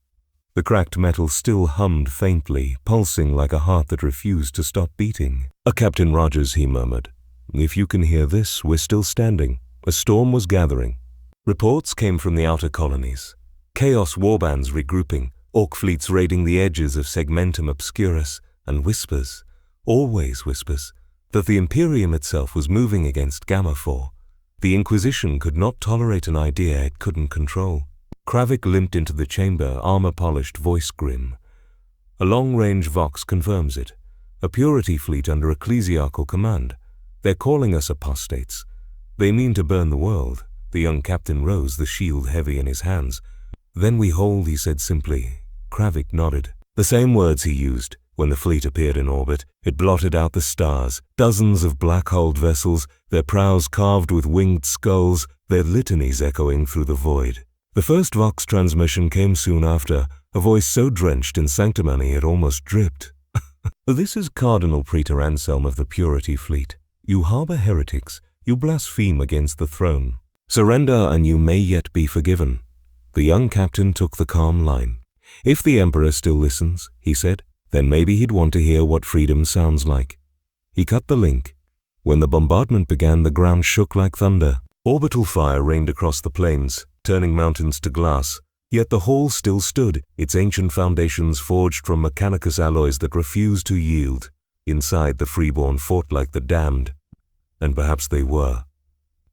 The cracked metal still hummed faintly, pulsing like a heart that refused to stop beating. Captain Rogers, he murmured. If you can hear this, we're still standing. A storm was gathering. Reports came from the outer colonies. Chaos warbands regrouping, orc fleets raiding the edges of Segmentum Obscurus, and whispers, always whispers, that the Imperium itself was moving against Gamma 4. The Inquisition could not tolerate an idea it couldn't control. Kravik limped into the chamber, armor-polished, voice grim. A long-range Vox confirms it. A purity fleet under ecclesiarchal command. They're calling us apostates. They mean to burn the world. The young captain rose, the shield heavy in his hands. Then we hold, he said simply. Kravik nodded. The same words he used. When the fleet appeared in orbit, it blotted out the stars, dozens of black-hulled vessels, their prows carved with winged skulls, their litanies echoing through the void. The first Vox transmission came soon after, a voice so drenched in sanctimony it almost dripped. This is Cardinal Praetor Anselm of the Purity Fleet. You harbor heretics, you blaspheme against the throne. Surrender and you may yet be forgiven. The young captain took the calm line. If the Emperor still listens, he said, then maybe he'd want to hear what freedom sounds like. He cut the link. When the bombardment began, the ground shook like thunder. Orbital fire rained across the plains, turning mountains to glass. Yet the hall still stood, its ancient foundations forged from Mechanicus alloys that refused to yield. Inside, the freeborn fought like the damned. And perhaps they were.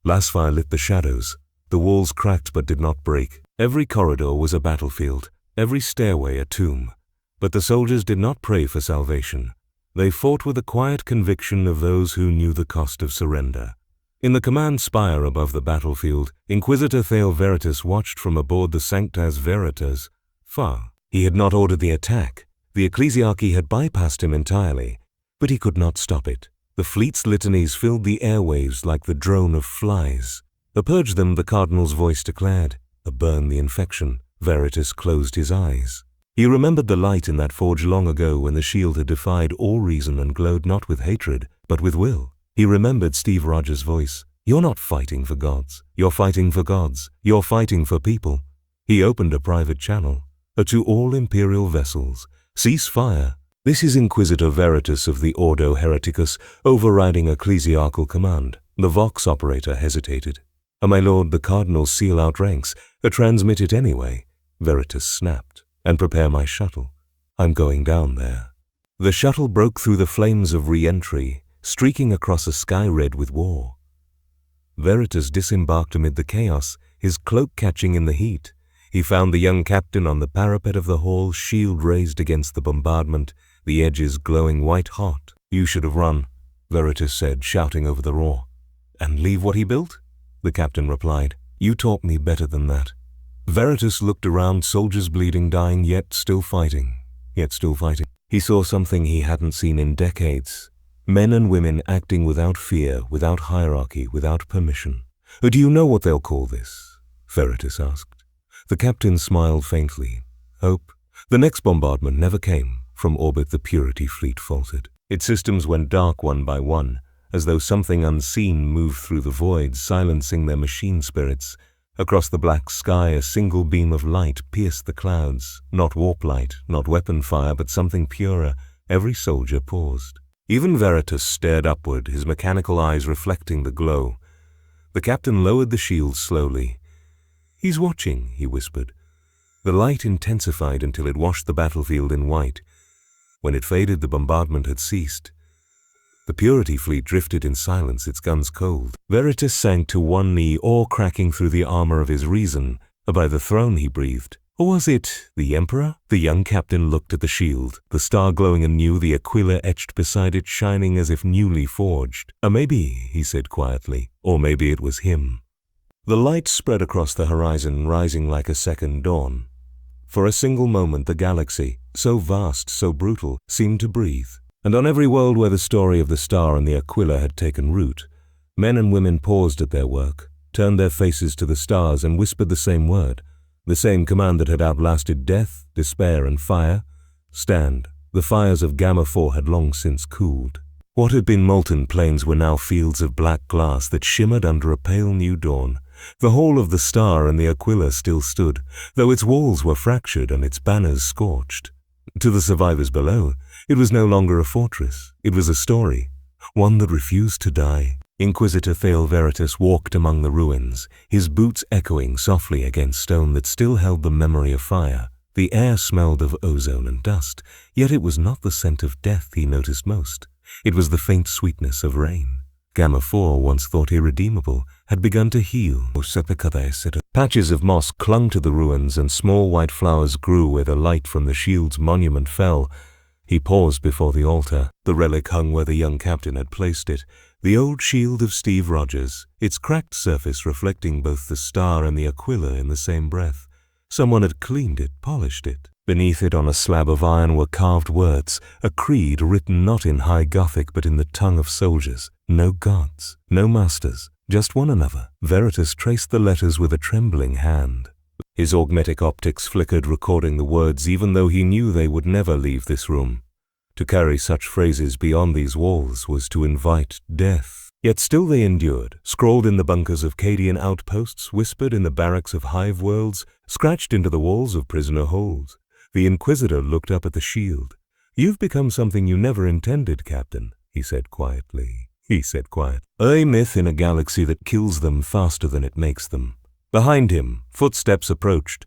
Lasfire lit the shadows. The walls cracked but did not break. Every corridor was a battlefield, every stairway a tomb. But the soldiers did not pray for salvation. They fought with the quiet conviction of those who knew the cost of surrender. In the command spire above the battlefield, Inquisitor Theo Veritas watched from aboard the Sanctas Veritas. Far. He had not ordered the attack. The ecclesiarchy had bypassed him entirely. But he could not stop it. The fleet's litanies filled the airwaves like the drone of flies. To purge them, the cardinal's voice declared. To burn the infection, Veritas closed his eyes. He remembered the light in that forge long ago when the shield had defied all reason and glowed not with hatred, but with will. He remembered Steve Rogers' voice. You're not fighting for gods. You're fighting for gods. You're fighting for people. He opened a private channel. To all Imperial vessels, cease fire. This is Inquisitor Veritas of the Ordo Hereticus, overriding ecclesiarchal command. The Vox operator hesitated. My lord, the cardinals seal out ranks. Transmit it anyway. Veritas snapped. And prepare my shuttle. I'm going down there. The shuttle broke through the flames of re-entry, streaking across a sky red with war. Veritas disembarked amid the chaos, his cloak catching in the heat. He found the young captain on the parapet of the hall, shield raised against the bombardment, the edges glowing white-hot. You should have run, Veritas said, shouting over the roar. And leave what he built? The captain replied. You taught me better than that. Veritas looked around, soldiers bleeding, dying, yet still fighting. He saw something he hadn't seen in decades. Men and women acting without fear, without hierarchy, without permission. Do you know what they'll call this? Veritas asked. The captain smiled faintly. Hope. The next bombardment never came. From orbit the Purity fleet faltered. Its systems went dark one by one, as though something unseen moved through the void, silencing their machine spirits. Across the black sky, a single beam of light pierced the clouds. Not warp light, not weapon fire, but something purer. Every soldier paused. Even Veritas stared upward, his mechanical eyes reflecting the glow. The captain lowered the shield slowly. He's watching, he whispered. The light intensified until it washed the battlefield in white. When it faded, the bombardment had ceased. The Purity fleet drifted in silence, its guns cold. Veritas sank to one knee, awe cracking through the armor of his reason. By the throne, he breathed. Or was it the Emperor? The young captain looked at the shield, the star glowing anew, the aquila etched beside it, shining as if newly forged. Maybe, he said quietly, or maybe it was him. The light spread across the horizon, rising like a second dawn. For a single moment the galaxy, so vast, so brutal, seemed to breathe. And on every world where the story of the star and the Aquila had taken root, men and women paused at their work, turned their faces to the stars and whispered the same word, the same command that had outlasted death, despair, and fire. Stand. The fires of Gamma 4 had long since cooled. What had been molten plains were now fields of black glass that shimmered under a pale new dawn. The hall of the star and the Aquila still stood, though its walls were fractured and its banners scorched. To the survivors below, it was no longer a fortress. It was a story, one that refused to die. Inquisitor Thale Veritas walked among the ruins, his boots echoing softly against stone that still held the memory of fire. The air smelled of ozone and dust, yet it was not the scent of death he noticed most. It was the faint sweetness of rain. Gamma 4, once thought irredeemable, had begun to heal. Patches of moss clung to the ruins and small white flowers grew where the light from the shield's monument fell. He paused before the altar. The relic hung where the young captain had placed it, the old shield of Steve Rogers, its cracked surface reflecting both the star and the Aquila in the same breath. Someone had cleaned it, polished it. Beneath it on a slab of iron were carved words, a creed written not in High Gothic but in the tongue of soldiers. No gods, no masters, just one another. Veritas traced the letters with a trembling hand. His augmetic optics flickered, recording the words even though he knew they would never leave this room. To carry such phrases beyond these walls was to invite death. Yet still they endured, scrawled in the bunkers of Cadian outposts, whispered in the barracks of hive worlds, scratched into the walls of prisoner holes. The Inquisitor looked up at the shield. "You've become something you never intended, Captain," he said quietly. A myth in a galaxy that kills them faster than it makes them. Behind him, footsteps approached.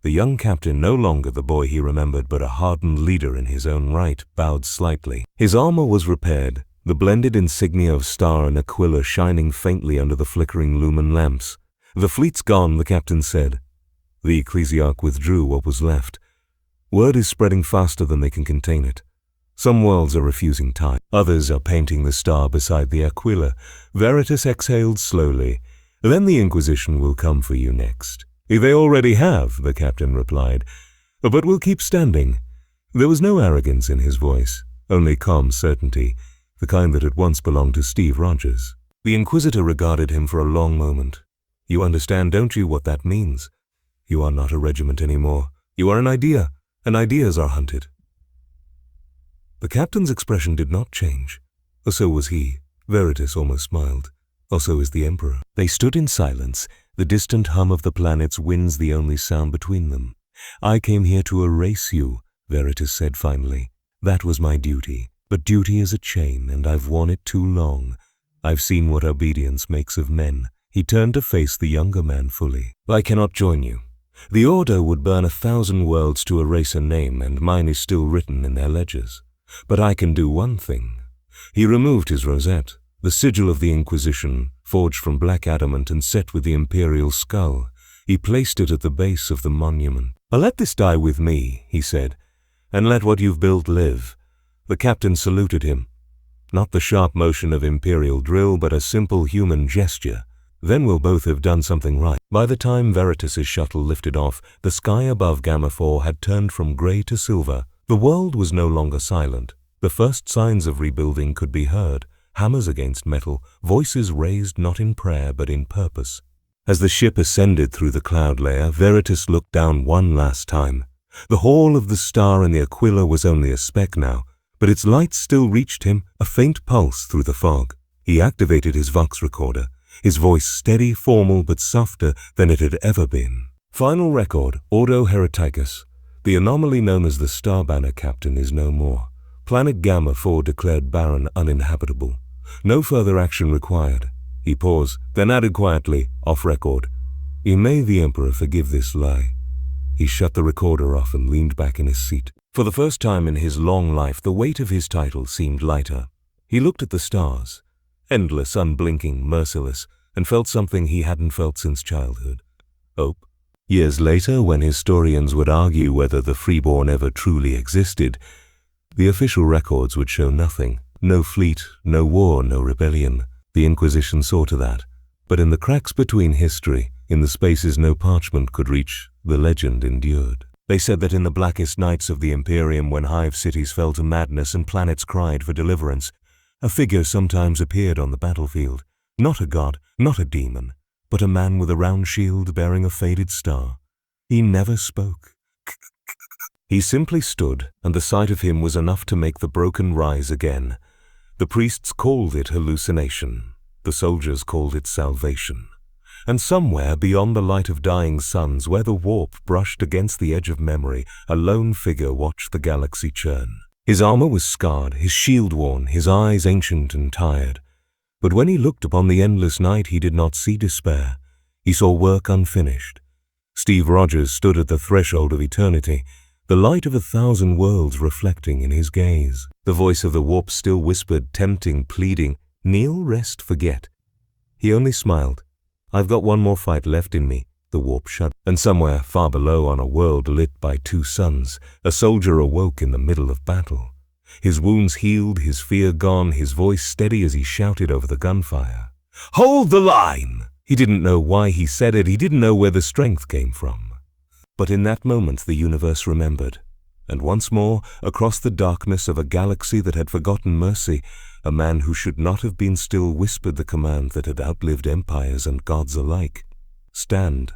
The young captain, no longer the boy he remembered but a hardened leader in his own right, bowed slightly. His armor was repaired, the blended insignia of Star and Aquila shining faintly under the flickering lumen lamps. "The fleet's gone," the captain said. The ecclesiarch withdrew what was left. "Word is spreading faster than they can contain it. Some worlds are refusing time. Others are painting the star beside the Aquila." Veritas exhaled slowly. "Then the Inquisition will come for you next." "They already have," the captain replied. "But we'll keep standing." There was no arrogance in his voice, only calm certainty, the kind that had once belonged to Steve Rogers. The Inquisitor regarded him for a long moment. "You understand, don't you, what that means? You are not a regiment anymore. You are an idea, and ideas are hunted." The captain's expression did not change. Or so was he. Veritas almost smiled. Or so is the Emperor. They stood in silence, the distant hum of the planet's winds the only sound between them. "I came here to erase you," Veritas said finally. "That was my duty. But duty is a chain, and I've worn it too long. I've seen what obedience makes of men." He turned to face the younger man fully. "I cannot join you. The Order would burn 1,000 worlds to erase a name, and mine is still written in their ledgers. But I can do one thing." He removed his rosette, the sigil of the Inquisition, forged from black adamant and set with the imperial skull. He placed it at the base of the monument. "Let this die with me," he said, "and let what you've built live." The captain saluted him. Not the sharp motion of imperial drill, but a simple human gesture. Then we'll both have done something right. By the time Veritas's shuttle lifted off, the sky above Gamma 4 had turned from grey to silver. The world was no longer silent. The first signs of rebuilding could be heard, hammers against metal, voices raised not in prayer but in purpose. As the ship ascended through the cloud layer, Veritas looked down one last time. The hall of the Star and the Aquila was only a speck now, but its lights still reached him, a faint pulse through the fog. He activated his Vox recorder, his voice steady, formal, but softer than it had ever been. "Final record, Ordo Hereticus. The anomaly known as the Star Banner Captain is no more. Planet Gamma 4 declared barren, uninhabitable. No further action required." He paused, then added quietly, off record, "May the Emperor forgive this lie." He shut the recorder off and leaned back in his seat. For the first time in his long life, the weight of his title seemed lighter. He looked at the stars, endless, unblinking, merciless, and felt something he hadn't felt since childhood. Hope. Years later, when historians would argue whether the freeborn ever truly existed, the official records would show nothing. No fleet, no war, no rebellion. The Inquisition saw to that. But in the cracks between history, In the spaces no parchment could reach, the legend endured. They said that in the blackest nights of the Imperium, when hive cities fell to madness and planets cried for deliverance, a figure sometimes appeared on the battlefield. Not a god, not a demon, but a man with a round shield bearing a faded star. He never spoke. He simply stood, and the sight of him was enough to make the broken rise again. The priests called it hallucination. The soldiers called it salvation. And somewhere beyond the light of dying suns, where the warp brushed against the edge of memory, a lone figure watched the galaxy churn. His armor was scarred, his shield worn, his eyes ancient and tired. But when he looked upon the endless night, he did not see despair. He saw work unfinished. Steve Rogers stood at the threshold of eternity, the light of 1,000 worlds reflecting in his gaze. The voice of the warp still whispered, tempting, pleading, "Kneel, rest, forget." He only smiled. "I've got one more fight left in me," the warp shuddered. And somewhere far below, on a world lit by 2 suns, a soldier awoke in the middle of battle. His wounds healed, his fear gone, his voice steady as he shouted over the gunfire. "Hold the line!" He didn't know why he said it, he didn't know where the strength came from. But in that moment the universe remembered. And once more, across the darkness of a galaxy that had forgotten mercy, a man who should not have been still whispered the command that had outlived empires and gods alike. "Stand."